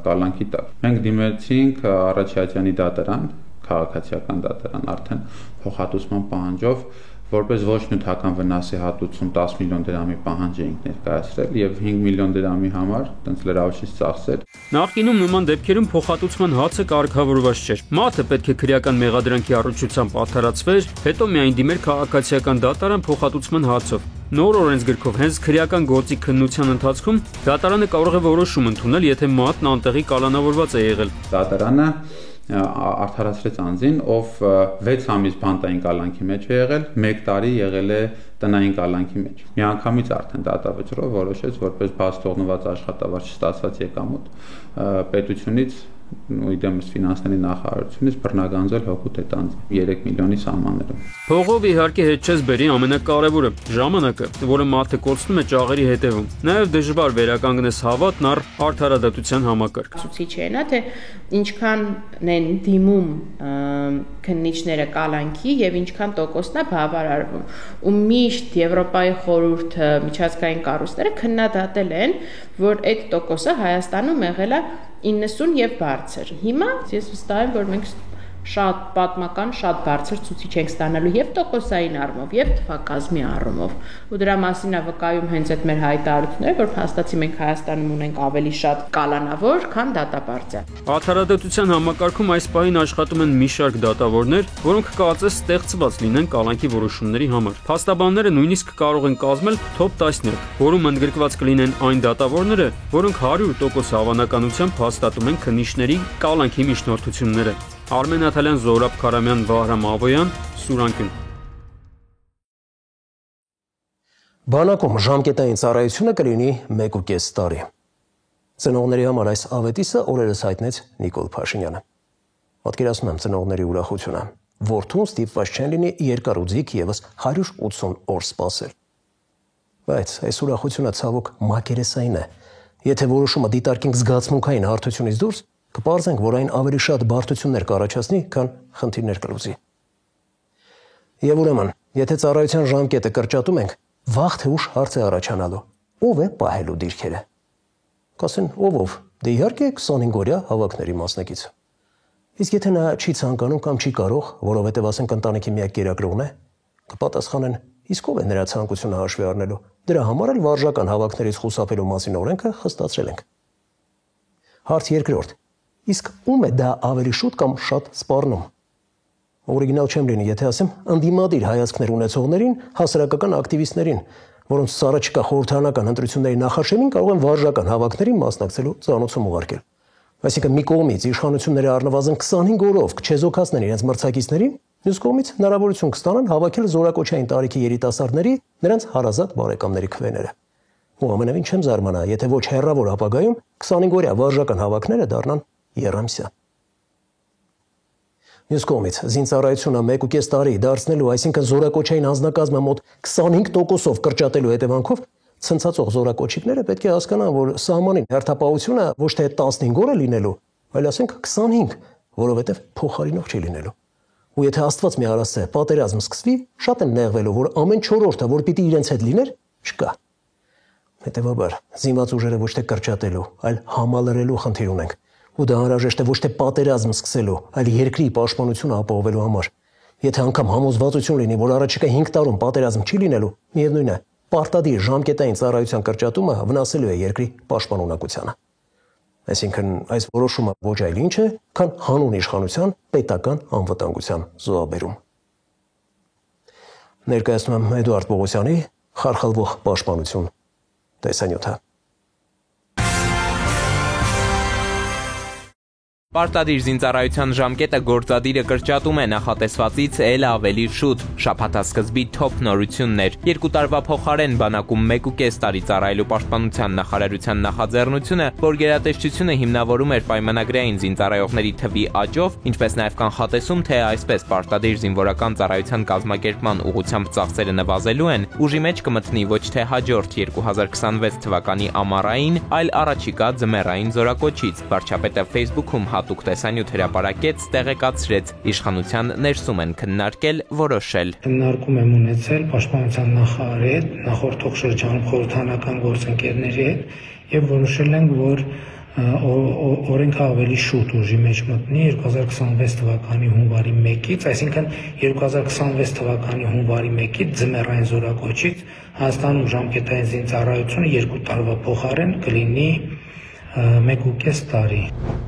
կալանքի տակ։ Մենք դիմեցինք առաջացյալի դատարան, քաղաքացիական դատարան արդեն փոխհատուցման պահանջով, որպես ոչ նյութական վնասի հատուցում 10 միլիոն դրամի պահանջ էինք ներկայացրել եւ 5 միլիոն դրամի համար տենց լրացուցիչ ծախսեր։ Նախկինում նման դեպքերում փոխհատուցման հացը կարգավորված չէր։ Մարդը պետք է քրեական մեղադրանքի առողջությամբ արդարացվեր, հետո միայն դիմեր քաղաքացիական դատարան փոխհատուցման հացով։ Նոր օրենսգրքով հենց քրեական գործի քննության ընթացքում դատարանը կարող է որոշում ընդունել, եթե մատն անտեղի կալանավորված է եղել։ Դատարանը արդարացրեց անձին, ով 6 ամիս բանտային կալանքի մեջ է եղել, 1 տարի եղել է տնային կալանքի մեջ։ Միանգամից արդեն դատավճռով որոշեց, որպես բաց թողնված աշխատավարձ չստացված եկամուտ պետությունից Իդեմս ֆինանսների նախարարությունից բռնագանձել հօգուտ այդ անձը 3 միլիոնի սահմաններում։ Փողով իհարկե հետ չես բերի ամենակարևորը՝ ժամանակը, որը մարդը կորցնում է ճաղերի հետևում։ Նաև դժվար վերականգնես հավատն առ արդարադատության համակարգ։ Ցուցիչ է նա, թե ինչքան են դիմում քննիչները կալանքի եւ ինչքան տոկոսն է բավարարվում։ Ու միշտ Եվրոպայի խորհուրդը, միջազգային կառույցները քննադատել են, որ այդ տոկոսը Հայաստանում եղել է 90 եւ բարձր։ Հիմա ես վստահ եմ, որ մենք շատ պատմական, շատ բարձր ցուցիչ ենք ստանալու եւ տոկոսային առումով, եւ թվակազմի առումով։ Ու դրա մասին է վկայում հենց այդ մեր հայտարարությունները, որ փաստացի մենք Հայաստանում ունենք ավելի շատ կալանավոր, քան դատապարտյալ։ Արդարադատության համակարգում այս պահին աշխատում են մի շարք դատավորներ, որոնք կարծես ստեղծված լինեն կալանքի որոշումների համար։ Փաստաբանները նույնիսկ կարող են կազմել top 10, որում ընդգրկված կլինեն այն դատավորները, որոնք 100% հավանականությամբ հաստատում են քննիչների կալանքի միջնորդությունները։ Արմեն Աթալյան, Զորաբ Քարամյան, Վահրամ Աբոյան, Սուրանկյուն։ Բանակում ժամկետային ծառայությունը կլինի 1.5 տարի։ Ծնողների համար այս ավետիսը օրերս հայտնեց Նիկոլ Փաշինյանը։ Պատկերացնում եմ ծնողների ուրախությունը։ Որդուն ստիպված չեն լինի երկարուձիգ եւս 180 օր սպասել։ Բայց այս ուրախությունը ցավոք մակերեսային է։ Եթե որոշումը դիտարկենք զգացմունքային հարթությունից դուրս, կպարզենք, որ այն ավելի շատ բարդություններ կառաջացնի, քան խնդիրներ կլուծի։ Եվ ուրեմն, եթե ծառայության ժամկետը կրճատում ենք, վաղ թե ուշ հարց է առաջանալու. ով է պահելու դիրքերը։ Կասեն ով, դե իհարկե 25-օրյա հավաքների մասնակից։ Իսկ եթե նա չի ցանկանում կամ չի կարող, որովհետև ասենք ընտանիքի միակ կերակրողն է, կպատասխանեն, իսկ ով է նրա ցանկությունը հաշվի առնելու։ Դրա համար էլ վարժական հավաքներից խուսափելու մասին օրենքը խստացրել ենք։ Հարց երկրորդ. իսկ ում է դա ավելի շուտ կամ շատ սպառնում։ Օրիգինալ չեմ լինի, եթե ասեմ ընդդիմադիր հայացքներ ունեցողներին, հասարակական ակտիվիստներին, որոնց առաջիկա խորհրդարանական ընտրությունների նախաշեմին կարող են վարժական հավաքներին մասնակցելու ծանոթում ուղարկել։ Այսինքն մի կողմից իշխանությունները առնվազն 25 օրով կչեզոքացնեն իրենց մրցակիցներին, մյուս կողմից հնարավորություն կստանան հավաքել զորակոչային տարիքի երիտասարդների, նրանց հարազատ բարեկամների քվեները։ Ու ամենևին չեմ զարմանա, եթե ոչ հեռավոր ապագայում 25-օրյա վարժական հավաքները դառնան երամսյա։ Մյուս կողմից զինծառայությունը 1.5 տարի դարձնելու, այսինքն զորակոչային անձնակազմը մոտ 25%-ով կրճատելու հետևանքով ցնցածող զորակոչիկները պետք է հասկանան, որ սահմանին հերթապահությունը ոչ թե 15 օր է լինելու, այլ ասենք 25, որովհետև փոխարինող չի լինելու։ Ու եթե Աստված մի արասցե պատերազմ սկսվի, շատ են նեղվելու, որ ամեն չորրորդը, որ պիտի իրենց հետ լիներ, չկա։ Հետևաբար, զինված ուժերը ոչ թե կրճատելու, այլ համալրելու խնդիր ունենք։ Ու դա անհրաժեշտ է ոչ թե պատերազմ սկսելու, այլ երկրի պաշտպանությունը ապահովելու համար։ Եթե անգամ համոզվածություն լինի, որ առաջիկա 5 տարում պատերազմ չի լինելու, միևնույն է, պարտադիր ժամկետային ծառայության կրճատումը վնասելու է երկրի պաշտպանունակությանը։ Այսինքն այս որոշումը ոչ այլ ինչ է, քան հանուն իշխանության պետական անվտանգության զոհաբերում։ Ներկայացնում եմ Էդուարդ Պողոսյանի «Խարխլվող պաշտպանություն» տեսանյութը։ Պարտադիր զինծառայության ժամկետը գործադիրը կրճատում է նախատեսվածից էլ ավելի շուտ։ Շաբաթասկզբի թոփ նորություններ։ 2 տարվա փոխարեն բանակում 1.5 տարի ծառայելու պաշտպանության նախարարության նախաձեռնությունը, որ գերատեսչությունը հիմնավորում էր պայմանագրային զինծառայողների թվի աճով, ինչպես նաև կանխատեսում, թե այսպես պարտադիր զինվորական ծառայության կազմակերպման ուղղությամբ ծախսերը նվազելու են, ուժի մեջ կմտնի ոչ թե հաջորդ 2026 թվականի ամառային, այլ առաջիկա ձմեռային զորակոչից։ Վարչապետը Facebook-ում հատուկ տեսանյութ հրապարակեց, տեղեկացրեց, իշխանության ներսում են քննարկել, որոշել։ Քննարկում եմ ունեցել պաշտպանության նախարարի հետ, նախորդող շրջանում խորհրդարանական գործընկերների հետ եւ որոշել ենք, որ օրենքը ավելի շուտ ուժի մեջ մտնի 2026 թվականի հունվարի 1-ից, այսինքն 2026 թվականի հունվարի 1-ից ձմեռային զորակոչից Հայաստանում ժամկետային զինծառայությունը 2 տարվա փոխարեն կլինի 1.5 տարի։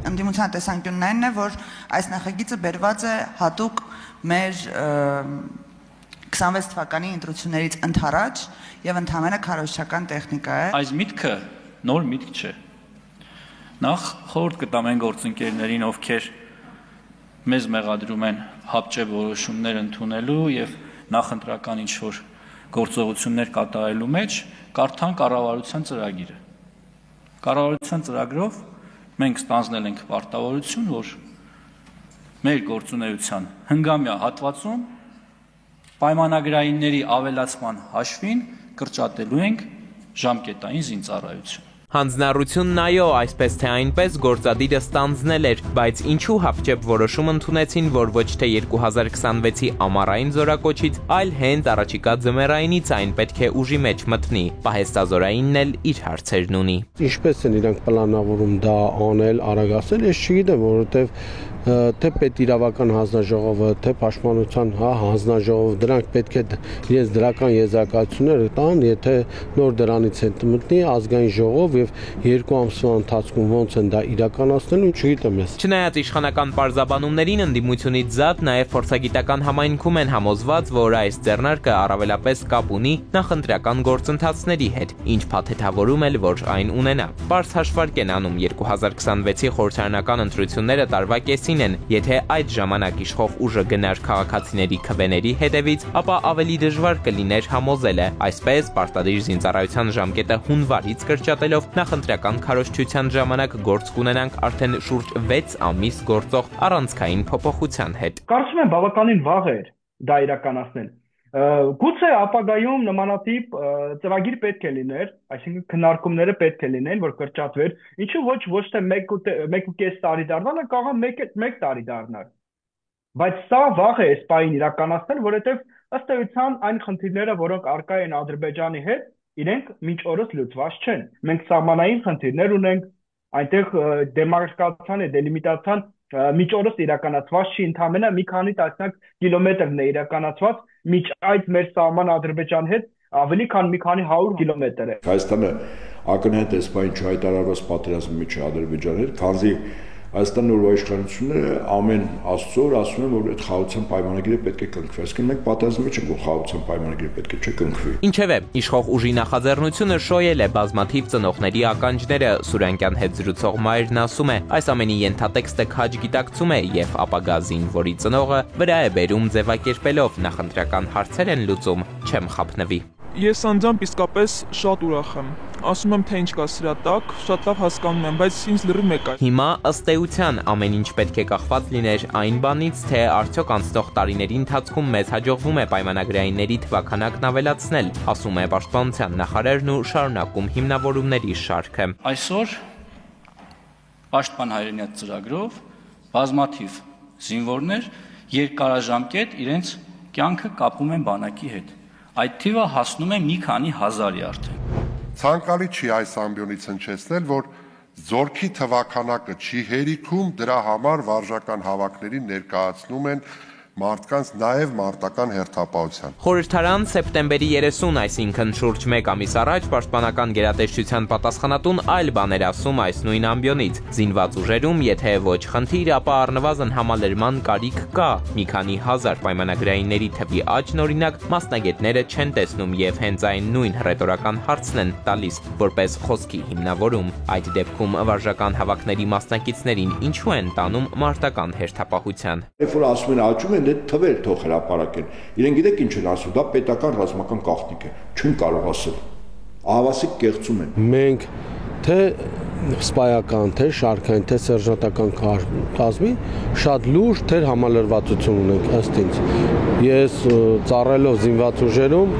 Ընդդիմության տեսանկյունն այն է, որ այս նախագիծը բերված է հատուկ մեր 26 թվականի ընտրություններից ընդառաջ եւ ընդհանրապես քարոզչական տեխնիկա է։ Այս միտքը նոր միտք չէ։ Նախ խորհուրդ կտամ այն գործընկերներին, ովքեր մեզ մեղադրում են հապճե որոշումներ ընդունելու եւ նախընտրական ինչ-որ գործողություններ կատարելու մեջ, կարդան կառավարության ծրագիրը։ Կառավարության ծրագրով մենք ստանձնել ենք պարտավորություն, որ մեր գործունեության հնգամյա հատվածում պայմանագրայինների ավելացման հաշվին կրճատելու ենք ժամկետային զինծառայություն։ Հանձնառությունն այո, այսպես թե այնպես գործադիրը ստանձնել էր, բայց ինչու հապճեպ որոշում ընդունեցին, որ ոչ թե 2026-ի ամառային զորակոչից, այլ հենց առաջիկա ձմեռայինից այն պետք է ուժի մեջ մտնի։ Պահեստազորայինն էլ իր հարցերն ունի։ Ինչպես են իրանք պլանավորում դա անել, արագացնել, ես չգիտեմ, որովհետև թե պետիրավական հանձնաժողովը, թե պաշտպանության հանձնաժողովը դրանք պետք է իրենց դրական եզրակացությունները տան, եթե նոր դրանից են մտնի ազգային ժողով եւ 2 ամսվա ընթացքում ոնց են դա իրականացնելու, չգիտեմ ես։ Չնայած իշխանական պարզաբանումներին ընդդիմությունից զատ նաև փորձագիտական համայնքում են համոզված, որ այս ձեռնարկը առավելապես կապ ունի նախընտրական գործընթացների հետ, ինչ փաթեթավորում էլ որ այն ունենա։ Պարզ հաշվարկ են անում 2026-ի խորհրդարանական ընտրությունները տարվա կեսին են, եթե այդ ժամանակ իշխող ուժը գնար քաղաքացիների քվեների հետևից, ապա ավելի դժվար կլիներ համոզելը։ Այսպես պարտադիր զինծառայության ժամկետը հունվարից կրճատելով նախընտրական քարոզչության ժամանակ գործ կունենանք արդեն շուրջ 6 ամիս գործող առանցքային փոփոխության հետ։ Կարծում եմ բավականին վաղ էր դա իրականացնել։ Գուցե ապագայում նմանատիպ ծրագիր պետք է լիներ, այսինքն քննարկումները պետք է լինեն, որ կրճատվեր, ինչու ոչ թե 1.5 տարի դառնալը, կարող է 1 տարի դառնալ։ Բայց սա վաղ է այս պահին իրականացնել, որովհետև ըստ էության այն խնդիրները, որոնք առկա են Ադրբեջանի հետ, իրենք մինչ օրս լուծված չեն։ Մենք սահմանային խնդիրներ ունենք, այնտեղ դեմարկացիան է, դելիմիտացիան մինչ օրս իրականացված չի, ընդամենը մի քանի տասնյակ կիլոմետրն է իրականացված, մինչ այդ մեր սահման Ադրբեջանի հետ ավելի քան մի քանի 100 կիլոմետր է։ Հայաստանը ակնհայտ է սպայն չհայտարարված պատերազմի մեջ Ադրբեջանի հետ, քանզի Հայաստանի նոր իշխանությունները ամեն աստծոր ասում են, որ այդ խաղաղության պայմանագիրը պետք է կնքվի, այսինքն մենք պատերազմի մեջ ենք, որ խաղաղության պայմանագիրը պետք է չկնքվի։ Ինչևէ, իշխող ուժի նախաձեռնությունը շոյել է բազմաթիվ ծնողների ականջները, Սուրյանկյան հետ զրուցող մայրն ասում է, այս ամենի ենթատեքստը քաջ գիտակցում է եւ ապագա զինվորի ծնողը վրա է բերում ձևակերպելով նախընտրական հարցեր են լուծում, չեմ խափնվի։ Ես անձամբ իսկապես շատ ուրախ եմ։ Ասում եմ, թե ինչ կա սրա տակ, շատ լավ հասկանում եմ, բայց ինձ լրիվ մեկ է։ Հիմա ըստ էության ամեն ինչ պետք է կախված լիներ այն բանից, թե արդյոք անցնող տարիների ընթացքում մեզ հաջողվում է պայմանագրայինների թվաքանակն ավելացնել, ասում է Պաշտպանության նախարարն ու շարունակում հիմնավորումների շարքը։ Այսօր Պաշտպան հայրենիաց ծրագրով բազմաթիվ զինվորներ երկարաժամկետ իրենց կյանքը կապում են բանակի հետ։ Այդ թիվը հասնում է մի քանի հազարի արդեն։ Ցանկալի չի այս ամբիոնից հնչեցնել, որ զորքի թվականակը չի հերիքում, դրա համար վարժական հավաքների ներկայացնում են մարդկանց նաև մարտական հերթապահության։ Խորհրդարան սեպտեմբերի 30, այսինքն շուրջ 1 ամիս առաջ պաշտպանական գերատեսչության պատասխանատուն այլ բաներ ասում այս նույն ամբիոնից։ Զինված ուժերում, եթե ոչ խնդիր, ապա առնվազն համալրման կարիք կա։ Մի քանի հազար պայմանագրայինների թվի աճն օրինակ մասնագետները չեն տեսնում եւ հենց այն նույն ռետորական հարցն են տալիս, որպես խոսքի հիմնավորում։ Այդ դեպքում վարժական հավաքների մասնակիցներին ինչու են տանում մարտական հերթապահության։ Երբ որ ասում են աճում են, թվեր թող հրապարակեն։ Իրենք գիտեք ինչ են ասում, դա պետական ռազմական գաղտնիք է, չեն կարող ասել։ Ահավասիկ կեղծում են։ Մենք թե սպայական, թե շարքային, թե սերժանտական կազմի շատ լուրջ թեր համալրվածություն ունենք ըստ ինձ։ Ես ծառայելով զինված ուժերում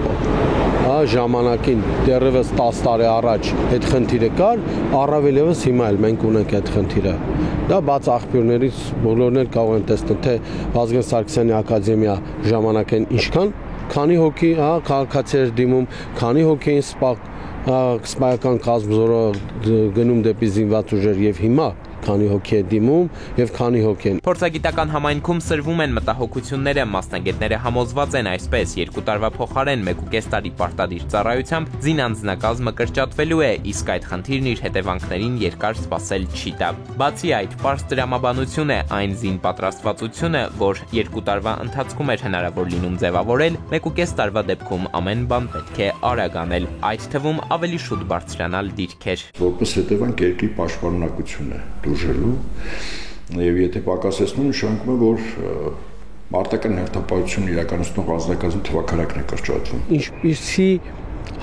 ժամանակին դեռևս 10 տարի առաջ այդ խնդիրը կար, առավել ևս հիմա էլ մենք ունենք այդ խնդիրը։ Դա բաց աղբյուրներից բոլորն էլ կարող են տեսնել, թե Վազգեն Սարգսյանի ակադեմիա ժամանակին ինչքան, քանի հոգի, քաղաքացիներ դիմում, քանի հոգի էին սպայական կազմ գնում դեպի զինված ուժեր եւ հիմա քանի հոգի է դիմում եւ քանի հոգի են։ Փորձագիտական համայնքում սրվում են մտահոգությունները, մասնագետները համոզված են այսպես 2 տարվա փոխարեն 1.5 տարի պարտադիր ծառայությամբ զինանձնակազմը կրճատվելու է, իսկ այդ խնդիրն իր հետևանքներին երկար սպասել չի տա։ Բացի այդ, պարզ տրամաբանություն է այն զին պատրաստվածությունը, որ 2 տարվա ընթացքում էր հնարավոր լինում ձևավորել, 1.5 տարվա դեպքում ամեն բան պետք է արագ անել, այդ թվում ավելի շուտ բարձրանալ դիրքեր։ Որպես հետևանք երկրի պաշտպանունակությունը դժելու եւ եթե պակասեցնում նշանակում է որ մարտական հերթապահություն իրականացնող ազնագազմի թվաքանակն է կրճատվում։ Ինչպիսի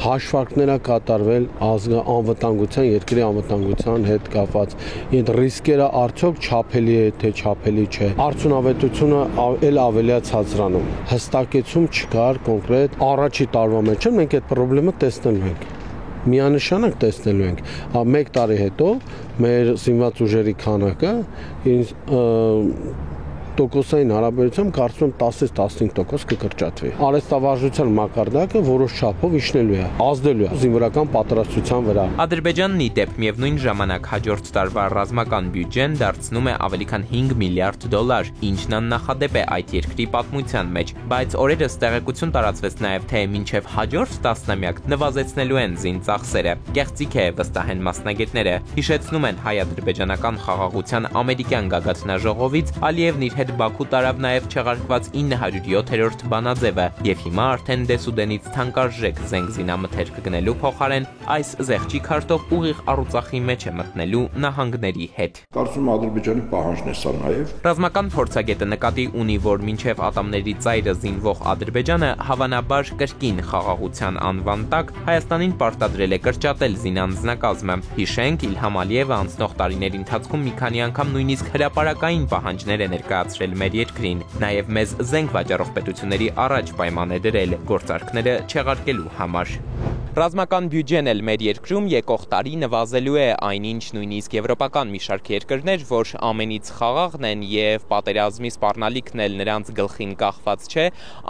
հաշվարկներ է կատարվել անվտանգության, երկրի անվտանգության հետ կապված։ Այդ ռիսկերը արդյոք չափելի է, թե չափելի չէ։ Արդյունավետությունը էլ ավելի է ցածրանում։ Հստակեցում չկար կոնկրետ առաջի տարվա մեջ մենք այդ խնդրը տեսնելու ենք։ Միանշանակ տեսնելու ենք, 1 տարի հետո մեր զինված ուժերի քանակը տոկոսային հարաբերությամբ կարծում եմ 10-ից 15% կկրճատվի։ Արհեստավարժության մակարդակը որոշ չափով իջնելու է, ազդելու է զինվորական պատրաստության վրա։ Ադրբեջանն ի դեպ միևնույն ժամանակ հաջորդ տարվա ռազմական բյուջեն դարձնում է ավելի քան $5 միլիարդ, ինչն աննախադեպ է այդ երկրի պատմության մեջ, բայց օրերս տեղեկություն տարածվեց նաև, թե մինչև հաջորդ տասնամյակ նվազեցնելու են զինծախսերը։ Կեղծիք է, վստահ են մասնագետները։ Հիշեցնում են հայ-ադրբեջանական խաղաղության ամերիկյան գագաթնաժողովից Ալիևն իր Բաքու տարավ նաև չեղարկված 907-րդ բանաձևը եւ հիմա արդեն դեսուդենից թանկարժեք զենք զինամթերք գնելու փոխարեն այս զեղչի քարտով ուղիղ առուծախի մեջ է մտնելու նահանգների հետ։ Կարծում եմ Ադրբեջանի պահանջն է սա նաև։ Ռազմական փորձագետը նկատի ունի, որ մինչև ատամների ծայրը զինվող Ադրբեջանը հավանաբար կրկին խաղաղության անվան տակ Հայաստանին պարտադրել է կրճատել զինանձնակազմը։ Հիշենք, Իլհամ Ալիևը անցնող տարիների ընթացքում մի քանի անգամ նույնիսկ հրապարակային պահանջներ է ներկայացրել մեր երկրին, նաև մեզ զենք վաճառող պետությունների առաջ պայման է դրել գործարքները չեղարկելու համար։ Ռազմական բյուջեն էլ մեր երկրում եկող տարի նվազելու է, այնինչ նույնիսկ եվրոպական մի շարք երկրներ, որ ամենից խաղաղն են եւ պատերազմի սպառնալիքն էլ նրանց գլխին կախված չէ,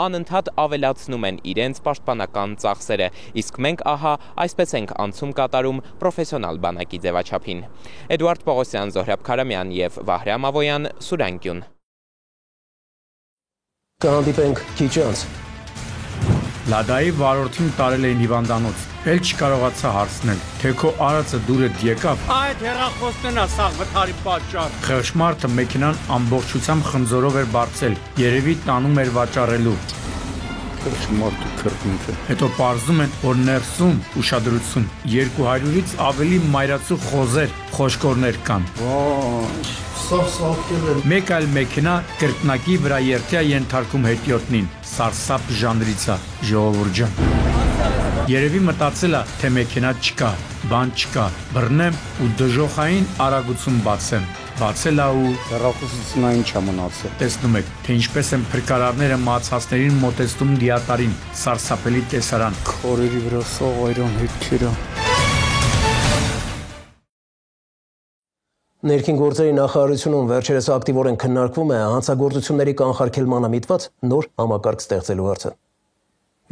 անընդհատ ավելացնում են իրենց պաշտպանական ծախսերը, իսկ մենք ահա այսպես ենք անցում կատարում պրոֆեսիոնալ բանակի ձևաչափին։ Էդուարդ Պողոսյան, Զոհրաբ Քարամյան եւ Վահրամ Ավոյան, Սուրանկյուն։ Կհանդիպենք քիչ անց։ Լադայի վարորդին տարել էին հիվանդանոց, էլ չկարողացա հարցնել, թե քո արածը դուրդ եկավ։ Այդ հեռախոսն է սաղ վթարի պատճառ։ Խեղճմարտը մեքենան ամբողջությամբ խնձորով էր բարձել, երևի տանում էր վաճառելու։ Խեղճմարտը քրտնիք է։ Հետո պարզում են, որ ներսում ուշադրություն 200-ից ավելի մայրացու խոզեր, խոշկորներ կան։ Մեկ այլ մեքենա կրկնակի վրա երթյա ենթարկում հետիոտնին, սարսափ ժանրից է, ժողովուրդ ջան։ Երևի մտածել է, թե մեքենա չկա, բան չկա, բռնեմ ու դժոխային արագություն բացեմ։ Բացել է ու հեռախոսից նա ինչ է մնացել։ Տեսնում եք, թե ինչպես են փրկարարները մահացածներին մոտեցնում դիատարին, սարսափելի տեսարան։ Քորերի վրա սաղայրան հետքերը։ Ներքին գործերի նախարարությունում վերջերս ակտիվորեն քննարկվում է հանցագործությունների կանխարգելմանը միտված նոր համակարգ ստեղծելու հարցը։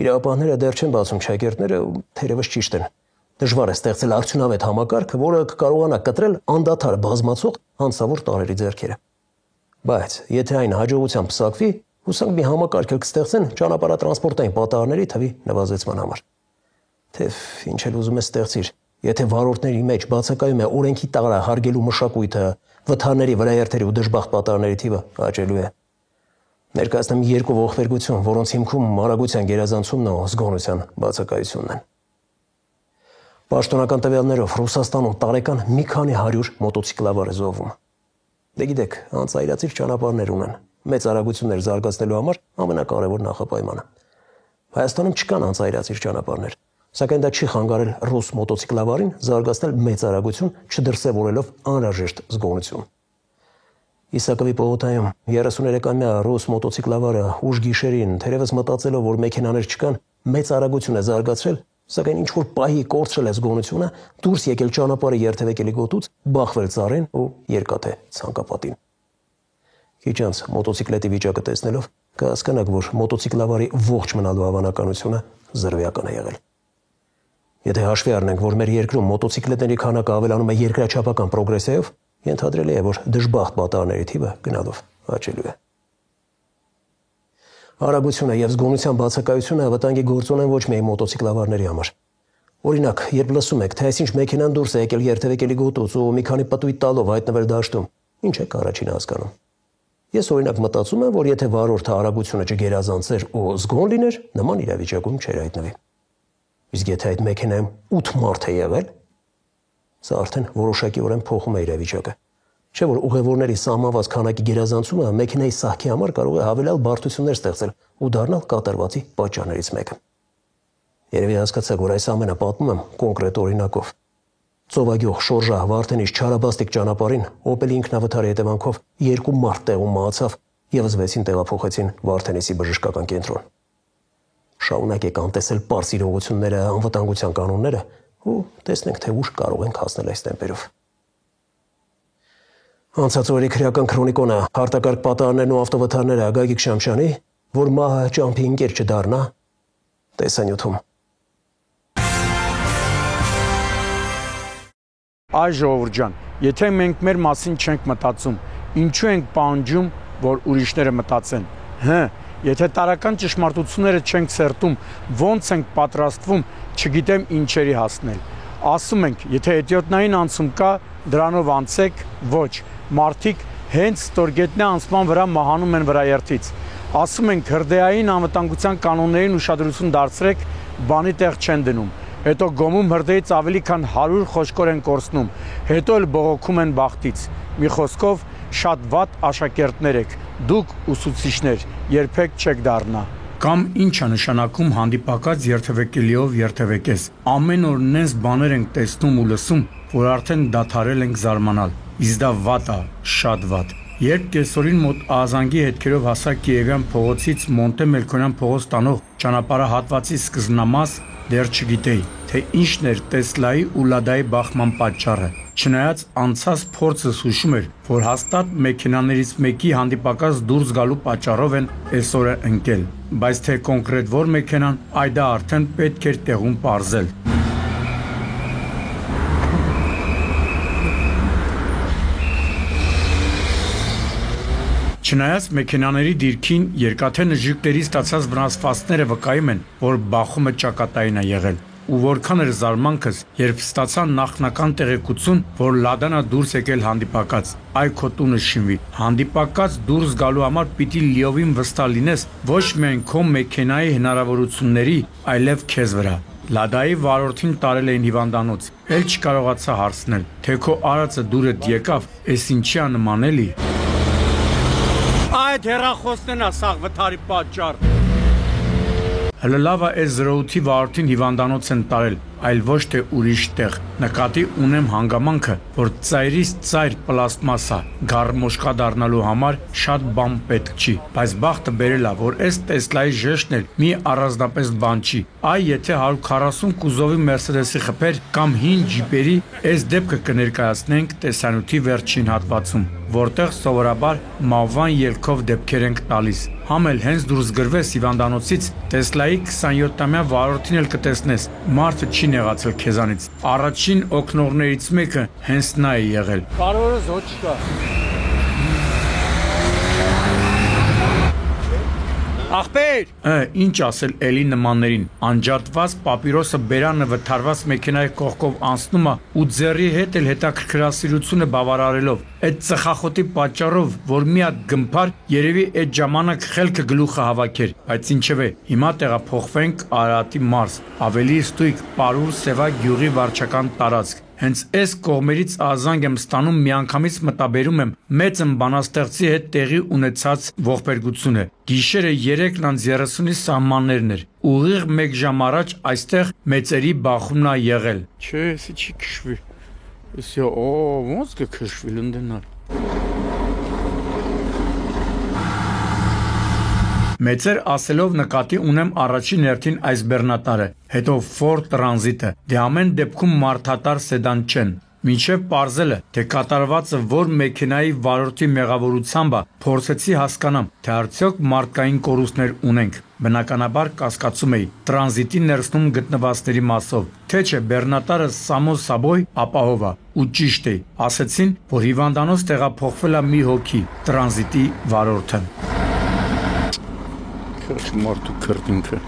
Իրավապահները դեռ չեն բացում չայկերտները, թերևս ճիշտ են։ Դժվար է ստեղծել արդյունավետ համակարգ, որը կկարողանա կտրել անդադար բազմացող հանցավոր տարրերի ձեռքերը։ Բայց եթե այն հաջողությամբ փսակվի, հուսանք մի համակարգ կստեղծեն ճանապարհատրանսպորտային պատահարների թվի նվազեցման համար։ Թեև ինչ էլ ուզում ես ստեղծիր, եթե վարորդների մեջ բացակայում է օրենքի տառը հարգելու մշակույթը, վթարների վրաերթերի ու դժբախտ պատահարների թիվը աճելու է։ Ներկայացնում երկու ողբերգություն, որոնց հիմքում արագության գերազանցումն ու զգոնության բացակայությունն են։ Պաշտոնական տվյալներով Ռուսաստանում տարեկան մի քանի 100 մոտոցիկլավար է զոհվում։ Դե գիտեք, անծայրացիր ճանապարհներ ունեն։ Մեծ արագություններ զարգացնելու համար ամենակարևոր նախապայմանը։ Հայաստանում չկան անծայրացիր ճանապարհներ, սակայն դա չի խանգարել ռուս մոտոցիկլավարին զարգացնել մեծ արագություն, չդրսևորելով անհրաժեշտ զգոնություն։ Իսակովի պողոտայում 33-ամյա ռուս մոտոցիկլավարը ուշ գիշերին, թերևս մտածելով, որ մեքենաներ չկան, մեծ արագություն է զարգացրել, սակայն ինչ-որ պահի կորցրել է զգոնությունը, դուրս եկել ճանապարհի երթևեկելի գոտուց, բախվել ծառին ու երկաթե ցանկապատին։ Քիչ անց մոտոցիկլետի վիճակը տեսնելով կհասկանաք, որ մոտոցիկլավարի ողջ մնալու հավանականությունը զրոյական է եղել։ Եթե հաշվի առնենք, որ մեր երկրում մոտոցիկլետների քանակը ավելանում է երկրաչափական պրոգրեսիայով, ենթադրելի է, որ դժբախտ պատահարների թիվը գնալով աճելու է։ Արագությունը եւ զգոնության բացակայությունը վտանգի գործոն են ոչ միայն մոտոցիկլավարների համար։ Օրինակ, երբ լսում եք, թե այսինչ մեքենան դուրս է եկել երթևեկելի գոտուց ու մի քանի պտույտ տալով հայտնվել դաշտում, ինչ եք առաջին հասկանում։ Ես օրինակ մտածում եմ, որ եթե վարորդը արագությունը չգերազանցեր ու զգոն լիներ, նման իրավիճակում չէր հայտնվի։ Իսկ եթե այդ մեքենայում 8 մարդ է եղել, սա արդեն որոշակիորեն փոխում է իրավիճակը։ Չէ՞ որ ուղևորների սահմանված քանակի գերազանցումը մեքենայի սահքի համար կարող է հավելյալ բարդություններ ստեղծել ու դառնալ կատարվածի պատճառներից մեկը։ Երևի հասկացաք, որ այս ամենը պատմում եմ կոնկրետ օրինակով։ Ծովագյուղ Շորժա Վարդենից Չարաբաստիկ ճանապարհին Opel ինքնավթարի հետևանքով 2 մարդ տեղում մահացավ, եւս 6-ին տեղափոխեցին Վարդենիսի բժշկական կենտրոն։ Շարունակեք անտեսել պարզ իրողությունները, անվտանգության կանոնները ու տեսնենք, թե ուշ կարող ենք հասնել այս տեմպերով։ Անցած օրի քրեական քրոնիկոնը հարտակարգ պատահարներն ու ավտովթարները Գագիկ Շամշյանի, որ մահը ճամփի ընկեր չդառնա, տեսանյութում։ Այ ժողովուրդ ջան, եթե մենք մեր մասին չենք մտածում, ինչու ենք պահանջում, որ ուրիշները մտածեն։ Եթե տարական ճշմարտությունները չենք սերտում, ոնց ենք պատրաստվում, չգիտեմ ինչերի հասնել։ Ասում ենք, եթե հետիոտնային անցում կա, դրանով անցեք, ոչ, մարդիկ հենց ստորգետնյա անցման վրա մահանում են վրաերթից։ Ասում ենք, հրդեհային անվտանգության կանոններին ուշադրություն դարձրեք, բանի տեղ չեն դնում։ Հետո գոմում հրդեհից ավելի քան 100 խոչկոր են կորցնում, հետո էլ բողոքում են բախտից։ Մի խոսքով, շատ վատ աշակերտներ եք, դուք ուսուցիչներ, երբեք չեք դառնա։ Կամ ինչ է նշանակում հանդիպակաց երթևեկելիով երթևեկես։ Ամեն օր նենց բաներ ենք տեսնում ու լսում, որ արդեն դադարել ենք զարմանալ։ Իսկ դա վատ է, շատ վատ։ Երբ կեսօրին մոտ Ազանգի հետքերով հասա Կիևյան փողոցից Մոնտե Մելքոնյան փողոց տանող ճանապարհահատվածի սկզբնամաս, դեռ չգիտեի, թե ինչն էր Տեսլայի ու Լադայի բախման պատճառը։ Չնայած անցած փորձս հուշում էր, որ հաստատ մեքենաներից մեկի հանդիպակաց դուրս գալու պատճառով են այսօրը ընկել, բայց թե կոնկրետ որ մեքենան, այդ արդեն պետք էր տեղում պարզել։ Չնայած մեքենաների դիրքին երկաթե նժույգների ստացած վնասվածքները վկայում են, որ բախումը ճակատային է եղել, ու որքան էր զարմանքս, երբ ստացա նախնական տեղեկություն, որ Լադանա դուրս եկել հանդիպակաց, այ քո տունը շինվի։ Հանդիպակաց դուրս գալու համար պիտի լիովին վստահ լինես ոչ միայն քո մեքենայի հնարավորությունների, այլև քեզ վրա։ Լադայի վարորդին տարել էին հիվանդանոց, էլ չկարողացա հարցնել, թե քո արածը դուրդ եկավ, էս ինչի է նման էլի։ Այդ հեռախոսն է սաղ վթարի պատճառ։ Հələ լավ է այս զրոյթի վարորդին հիվանդանոց են տարել, այլ ոչ թե ուրիշ տեղ։ Նկատի ունեմ հանգամանքը, որ ծայրից ծայր պլաստմասա, գարմոշկա դառնալու համար շատ բան պետք չի, բայց բախտը բերել է, որ այս Տեսլայի ժեշտն էլ մի առանձնապես բան չի։ Այ եթե 140 կուզովի Մերսեդեսի խփեր կամ հին ջիպերի, այս դեպքը կներկայացնենք տեսանյութի վերջին հատվածում, որտեղ սովորաբար մավան ելքով դեպքեր ենք տալիս։ Համ էլ հենց դուրս գրվես հիվանդանոցից, Տեսլայի 27-ամյա վարորդին էլ կտեսնես, մարդը չի նեղացել քեզանից։ Առաջին օգնողներից մեկը հենց նա է եղել։ Կարևորը ոչ չկա։ Ախպեր։ Ինչ ասել էլի նմաններին։ Անջատված պապիրոսը բերանը վթարված մեքենայի կողքով անցնում է ու ձեռի հետ էլ հետաքրքրասիրությունը բավարարելով։ Այդ ծխախոտի պատճառով, որ մի հատ գմփար երևի այդ ժամանակ խելքը գլուխը հավաքեր, բայց ինչևէ, հիմա տեղափոխվենք Արարատի մարզ, ավելի ստույգ Պարուր Սևա գյուղի վարչական տարածք։ Հենց այս կողմերից Ազանգ եմ ստանում, միանգամից մտաբերում եմ մեծ բանաստեղծի հետ տեղի ունեցած ողբերգությունը։ Գիշերը 3:30-ի սահմաններն էր։ Ուղիղ 1 ժամ առաջ այստեղ մեծերի բախումն է եղել։ Չէ, էսի չի քշվի։ Էսի ոնց կքշվի լնդենալ։ Մեծեր ասելով նկատի ունեմ առաջին հերթին այս բեռնատարը, հետո Ford Transit-ը, դե ամեն դեպքում մարդատար սեդան չեն։ Մինչև պարզելը, թե կատարվածը որ մեքենայի վարորդի մեղավորությամբ է, փորձեցի հասկանամ, թե արդյոք մարդկային կորուստներ ունենք։ Բնականաբար կասկածում էի տրանզիտի ներսնում գտնվածների մասով, թե չէ բեռնատարը Սամո Սաբոյ ապահով է, ու ճիշտ է, ասեցին, որ հիվանդանոց տեղափոխվել է մի հոգի, տրանզիտի վարորդը։ Մարդու քրտինքը։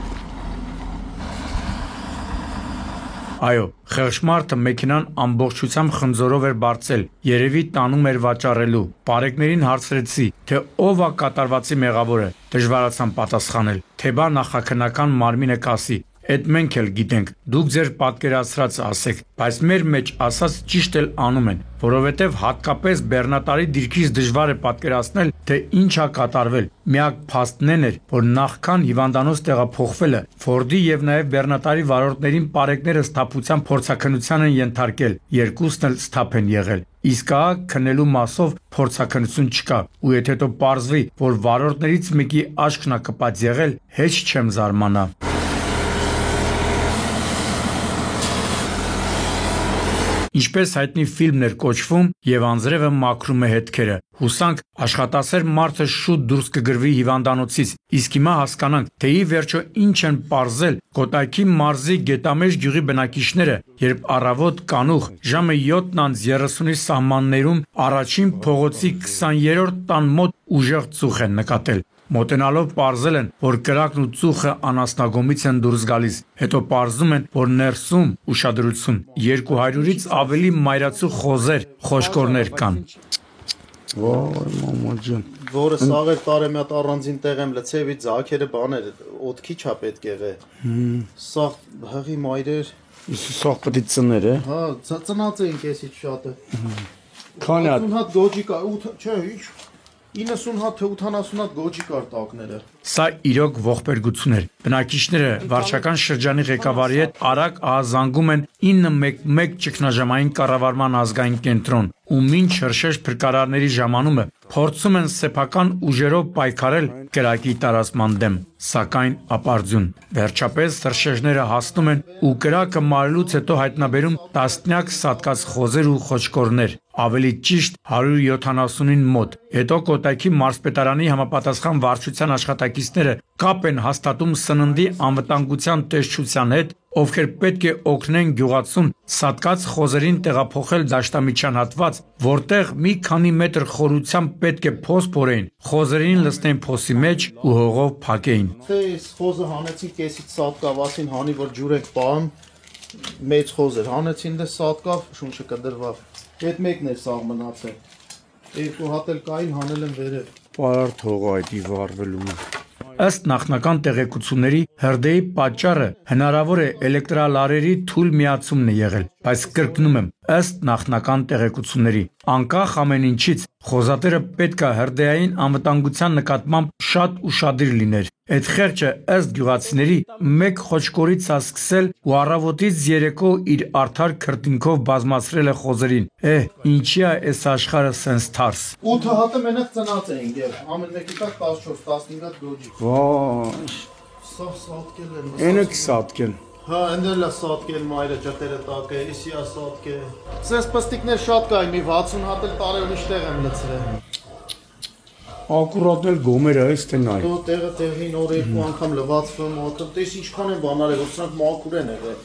Այո, խեղճմարտը մեքենան ամբողջությամբ խնձորով էր բարձել, երևի տանում էր վաճառելու։ Բարեկներին հարցրեցի, թե ով է կատարվածի մեղավորը, դժվարացան պատասխանել, թե բա նախաքննական մարմինը կասի։ Այդ մենք էլ գիտենք, դուք ձեր պատկերացրած ասեք, բայց մեր մեջ ասած ճիշտ էլ անում են, որովհետև հատկապես բեռնատարի դիրքից դժվար է պատկերացնել, թե ինչ է կատարվել։ Միակ փաստն էր, որ նախքան հիվանդանոց տեղափոխվելը Ֆորդի եւ նաեւ բեռնատարի վարորդներին պարեկները սթափության փորձաքննության են ենթարկել, երկուսն էլ սթափ են եղել։ Իսկ ահա քննելու մասով փորձաքննություն չկա, ու եթե դու պարզվի, որ վարորդներից մեկի աչքն է կպած եղել, հեչ չեմ զարմանա։ Ինչպես հայտնի ֆիլմն էր կոչվում եւ անձրևը մաքրում է հետքերը։ Հուսանք աշխատասեր մարդը շուտ դուրս կգրվի հիվանդանոցից, իսկ հիմա հասկանանք, թե ի վերջո ինչ են պարզել Կոտայքի մարզի Գետամեջ գյուղի բնակիչները, երբ առավոտ կանուխ ժամը 7:30-ի սահմաններում առաջին փողոցի 20-րդ տան մոտ ուժեղ ծուխ են նկատել։ Մոտենալով պարզել են, որ կրակն ու ծուխը անասնագոմից են դուրս գալիս, հետո պարզում են, որ ներսում ուշադրություն 200-ից ավելի մայրացու խոզեր, խոշկորներ կան։ Վայ մամա ջան, որը սաղեր տարեմյատ առանձին տեղ եմ լցեվի ձակերը բաներ, օդքի չա պետք եղե։ Սաղ հղի մայրեր, սաղ պետք է ծներ է։ Հա, ծնած էին կեսից շատը։ Քանի հատ 80 հատ գոջի կա, չէ, ինչ 90 հատ թե 80 հատ գոջի կար տակները։ Սա իրոք ողբերգություն էր։ Բնակիչները վարչական շրջանի ղեկավարի հետ արագ ահազանգում են 911 ճգնաժամային կառավարման ազգային կենտրոն, ու մինչ հրշեջ փրկարարների ժամանումը փորձում են սեփական ուժերով պայքարել կրակի տարածման դեմ, սակայն ապարդյուն։ Վերջապես հրշեջները հասնում են ու կրակը մարելուց հետո հայտնաբերում տասնյակ սատկած խոզեր ու խոչկորներ, ավելի ճիշտ 170-ին մոտ։ Հետո Կոտայքի մարզպետարանի համապատասխան վարչության աշխատակիցները կապ են հաստատում սննդի անվտանգության տեսչության հետ, ովքեր պետք է օգնեն գյուղացուն սատկած խոզերին տեղափոխել դաշտամիջյան հատված, որտեղ մի քանի մետր խորությամբ պետք է փոս փորեին, խոզերին լցնեն փոսի մեջ ու հողով փակեին։ Այս խոզը հանեցին կեսից սատկավ, ասին հանի որ ջուր եք պահում, մեծ խոզեր հանեցին դե սատկավ, շունչը կդրվավ։ Այդ մեկն էր սաղ մնացել։ Երկու հատ էլ կային, հանել են վերև։ Պարարտ հողը այդի վարվելում է։ Ըստ նախնական տեղեկությունների հրդեհի պատճառը հնարավոր է էլեկտրալարերի թույլ միացումն է եղել, բայց կրկնում եմ, ըստ նախնական տեղեկությունների, անկախ ամեն ինչից, խոզատերը պետք է հրդեհային անվտանգության նկատմամբ շատ ուշադիր լիներ։ Այդ խեղճը ըստ գյուղացիների մեկ խոչկորից է սկսել ու առավոտից երեկո իր արդար քրտինքով բազմացրել է խոզերին։ Ինչի է այս աշխարհը սենց թարս։ 8 հատը մենակ ծնած էին եւ ամեն մեկի տակ 14-15 հատ գոջի։ Վայ։ Սա սատկել են։ Էնեք սատկեն։ Հա, ընդելա սատկել մայրը ջտերը տակը, իսիա սատկե։ Սես պստիկներ շատ կային, մի 60 հատ էլ տարի ուրիշ տեղ եմ լցրել։ Ակուրատն էլ գոմերը այս թե նայ։ Դու տեղին օր երկու անգամ լվացվում, ակում տես ինչքան են բան արել, որ սրանք մաքուր են եղել։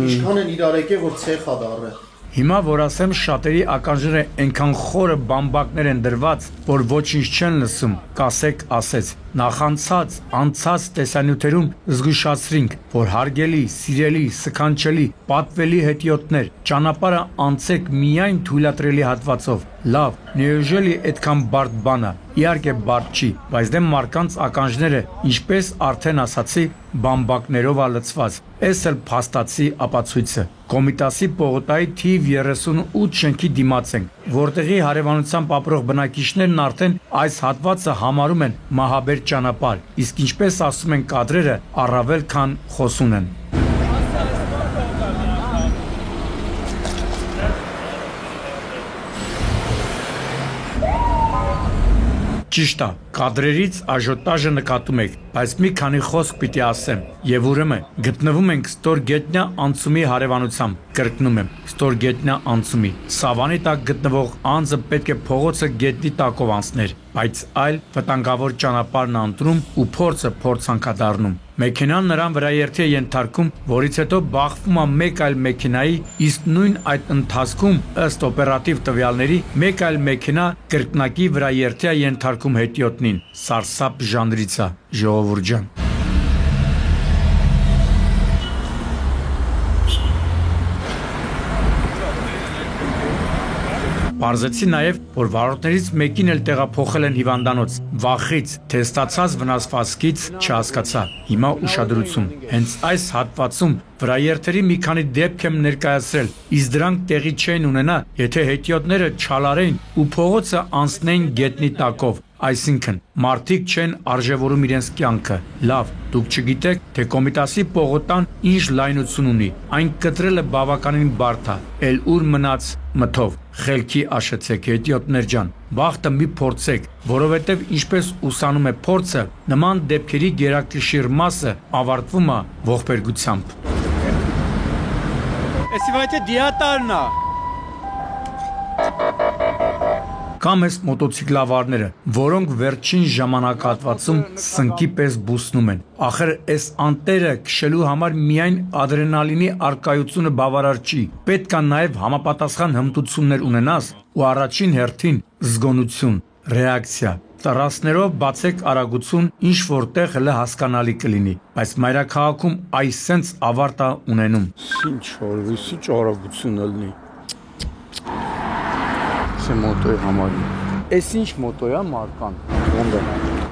Ինչքան են իրար եկել, որ ցեխ ա դառել։ Հիմա որ ասեմ շատերի ականջները այնքան խորը բամբակներ են դրված, որ ոչինչ չեն լսում, կասեք ասեց։ Նախանցած, անցած տեսանյութերում զգուշացրինք, որ հարգելի, սիրելի, սքանչելի, պատվելի հետիոտներ, ճանապարհը անցեք միայն թույլատրելի հատվածով։ Լավ, նեժելի այդքան բարդ բան է։ Իհարկե բարդ չի, բայց դե մարկանց ականջները, ինչպես արդեն ասացի, բամբակներով է լցված։ Էս էլ փաստացի ապացույցը։ Կոմիտասի Պողոտայի թիվ 38 շենքի դիմաց ենք, որտեղի հարևանությամբ ապրող բնակիչներն արդեն այս հատվածը համարում են մահաբեր ճանապարհ, իսկ ինչպես ասում են կադրերը, առավել քան խոսուն են։ Ճիշտ է, կադրերից աժոտաժը նկատում եք, բայց մի քանի խոսք պիտի ասեմ, եւ ուրեմն գտնվում ենք Ստորգետնյա անցումի հարևանությամբ, կրկնում եմ, Ստորգետնյա անցումի։ Սավանի տակ գտնվող անձը պետք է փողոցը գետնի տակով անցներ, բայց այլ վտանգավոր ճանապարհն ընտրում ու փորձը փորձանքա դառնում։ Մեքենան նրան վրա երթի է ենթարկում, որից հետո բախվում է մեկ այլ մեքենայի, իսկ նույն այդ ընթացքում ըստ օպերատիվ տվյալների մեկ այլ մեքենա կրկնակի վրա երթի է ենթարկում հետիոտնին։ Սարսափ ժանրից է, ժողովուրդ ջան։ Պարզեցի նաև, որ վարորդներից մեկին էլ տեղափոխել են հիվանդանոց։ Վախից, թե ստացած վնասվածքից չհասկացա։ Հիմա ուշադրություն։ Հենց այս հատվածում վրաերթերի մի քանի դեպք եմ ներկայացրել, իսկ դրանք տեղի չեն ունենա, եթե հետիոտները չալարեին ու փողոցը անցնեին գետնի տակով, այսինքն մարդիկ չեն արժևորում իրենց կյանքը։ Լավ, դուք չգիտեք, թե Կոմիտասի պողոտան ինչ լայնություն ունի, այն կտրելը բավականին բարդ է, էլ ուր մնաց մթով, խելքի աշեցեք հետիոտներ ջան, բախտը մի փորձեք, որովհետև ինչպես ուսանում է փորձը, նման դեպքերի գերակշիռ մասը ավարտվում է ողբերգությամբ։ Эсвайте диатарնա։ Կամ էս մոտոցիկլավարները, որոնք վերջին ժամանակահատվածում սնկի պես բուսնում են։ Ախր էս անտերը քշելու համար միայն ադրենալինի արկայությունը բավարար չի։ Պետք է նաև համապատասխան հմտություններ ունենաս ու առաջին հերթին զգոնություն, ռեակցիա։ Տարածներով բացեք արագություն, ինչ որտեղ հլը հասկանալի կլինի, բայց մայրաքաղաքում այս սենց ավարտ է ունենում։ Ինչ արվեսի արագություն ելնի։ Սե մոտոյի համարի։ Էս ինչ մոտոյա մարկան։ Հոնդա։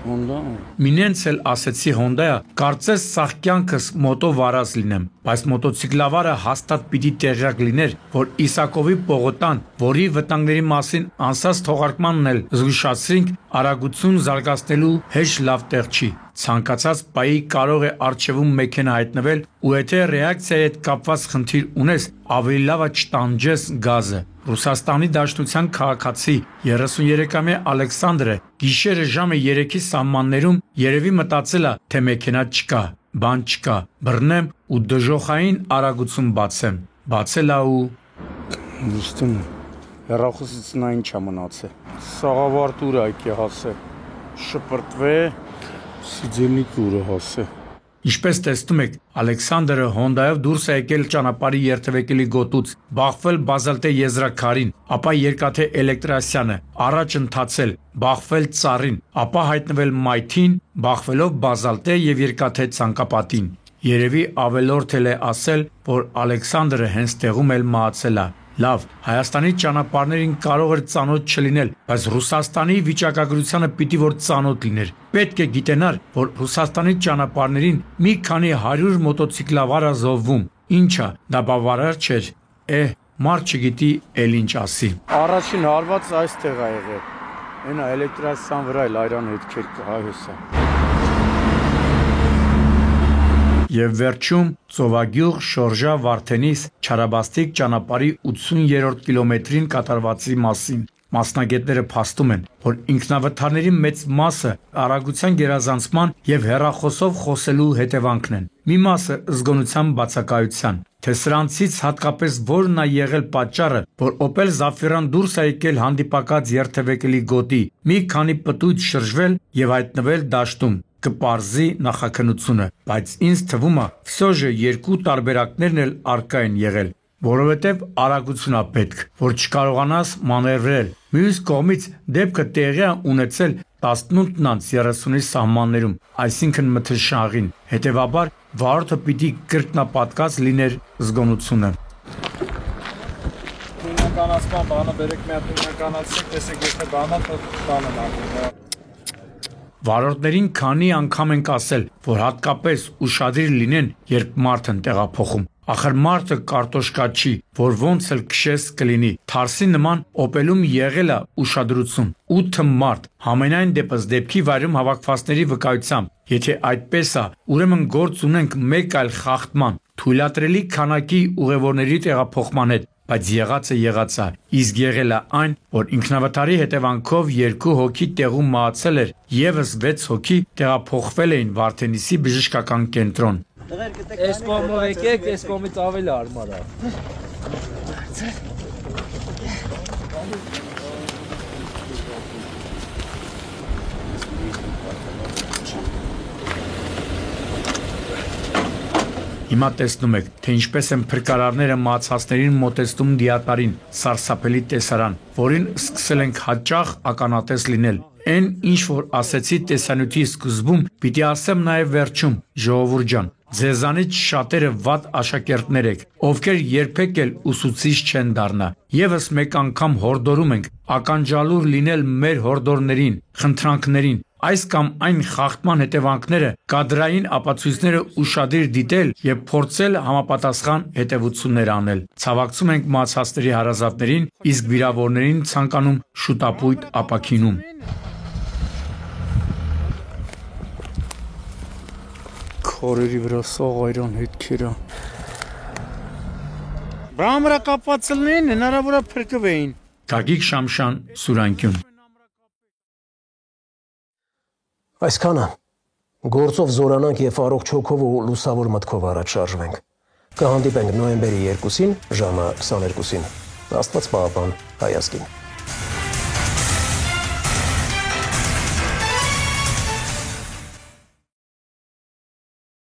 Մինենց էլ ասեցի Հոնդայա, կարծես սաղ կյանքս մոտո վարած լինեմ, բայց մոտոցիկլավարը հաստատ պիտի տեղյակ լիներ, որ Իսակովի պողոտան, որի վտանգների մասին անցած թողարկմանն էլ զգուշացրինք, արագություն զարգացնելու հեշտ լավ տեղ չի։ Ցանկացած պայի կարող է առջևում մեքենա հայտնվել ու եթե ռեակցիայի հետ կապված խնդիր ունես, ավելի լավ է չտանջես գազը։ Ռուսաստանի Դաշնության քաղաքացի 33-ամյա Ալեքսանդրը գիշերը ժամը 3-ի սահմաններում երևի մտածել է, թե մեքենա չկա, բան չկա, բռնեմ ու դժոխային արագություն բացեմ։ Բացել է ու Նստում հեռախոսից նա ինչ է մնացել։ Սաղավարտուր այք է հասե։ Շպրտվե Սիձելնիկ ուրը հասե։ Ինչպես տեսնում եք, Ալեքսանդրը Հոնդայով դուրս է եկել ճանապարհի երթևեկելի գոտուց, բախվել բազալտե եզրաքարին, ապա երկաթե էլեկտրասյանը, առաջ ընթացել, բախվել ծառին, ապա հայտնվել մայթին, բախվելով բազալտե եւ երկաթե ցանկապատին։ Երևի ավելորդ էլ է ասել, որ Ալեքսանդրը հենց տեղում էլ մահացել է։ Լավ, Հայաստանի ճանապարհներին կարող էր ծանոթ չլինել, բայց Ռուսաստանի վիճակագրությանը պիտի որ ծանոթ լիներ։ Պետք է գիտենար, որ Ռուսաստանի ճանապարհներին մի քանի 100 մոտոցիկլավար ազովվում։ Ինչա, դա բավարար չէր։ Մարդ չգիտի էլ ինչ ասի։ Առաջին հարվածը այստեղ է եղել։ Այնա էլեկտրասյան վրա էլ այրան հետքեր կա, հայոսա։ Եվ վերջում Ծովագյուղ, Շորժա, Վարդենիս, Չարաբաստիկ ճանապարհի 80-րդ կիլոմետրին կատարվածի մասին։ Մասնագետները փաստում են, որ ինքնավթարների մեծ մասը արագության գերազանցման եւ հեռախոսով խոսելու հետևանքն են։ Մի մասը զգոնության բացակայության, թե սրանցից հատկապես որն է եղել պատճառը, որ Opel Zafira-ն դուրս է եկել հանդիպակաց երթևեկելի գոտի, մի քանի պտույտ շրջվել եւ հայտնվել դաշտում, կպարզի նախաքննությունը, բայց ինձ թվում է, վսոժը երկու տարբերակներն էլ առկա են եղել, որովհետև արագություն է պետք, որ չկարողանաս մանևրել։ Մյուս կողմից դեպքը տեղի է ունեցել 18:30-ի սահմաններում, այսինքն մթնշաղին, հետևաբար վարորդը պիտի կրկնապատկած լիներ զգոնությունը։ Նույնականացման բանը բերեք մի հատ նույնականացեք, տեսեք եթե բանա բանը նայեք։ Վարորդներին քանի անգամ ենք ասել, որ հատկապես ուշադիր լինեն, երբ մարդ են տեղափոխում։ Ախր մարդը կարտոշկա չի, որ ոնց էլ քշես կլինի։ Թարսի նման Opel-ում եղել է ուշադրություն։ 8 մարդ, համենայն դեպս դեպքի վայրում հավաքվածների վկայությամբ։ Եթե այդպես է, ուրեմն գործ ունենք մեկ այլ խախտման, թույլատրելի քանակի ուղևորների տեղափոխման հետ, բայց եղածը, իսկ եղել է այն, որ ինքնավթարի հետևանքով 2 հոգի տեղում մահացել էր, եւս 6 հոգի տեղափոխվել էին Վարդենիսի բժշկական կենտրոն։ Այս կողմով եկեք, այս կողմից ավելի արմար է։ Հիմա տեսնում եք, թե ինչպես են փրկարարները մահացածներին մոտեցնում դիատարին, սարսափելի տեսարան, որին սկսել ենք հաճախ ականատես լինել։ Այն ինչ որ ասեցի տեսանյութի սկզբում, պիտի ասեմ նաև վերջում, ժողովուրդ ջան, Ձեզանից շատերը վատ աշակերտներ եք, ովքեր երբեք էլ ուսուցիչ չեն դառնա։ Եվս մեկ անգամ հորդորում ենք ականջալուր լինել մեր հորդորներին, խնդրանքներին, այս կամ այն խախտման հետևանքները, կադրային ապացույցները ուշադիր դիտել եւ փորձել համապատասխան հետևություններ անել։ Ցավակցում ենք մահացածների հարազատներին, իսկ վիրավորներին ցանկանում շուտապույտ ապաքինում։ Քորերի վրա սաղ այրան հետքերը։ Բամրա կապված լինեն, հնարավոր է փրկվեին։ Գագիկ Շամշան, Սուրանկյուն։ Այսքանը գործով զորանանք եւ առողջ հոգով ու լուսավոր մտքով առաջ շարժվենք։ Կհանդիպենք նոյեմբերի 2-ին ժամը 22-ին։ Աստված պահապան հայազգին։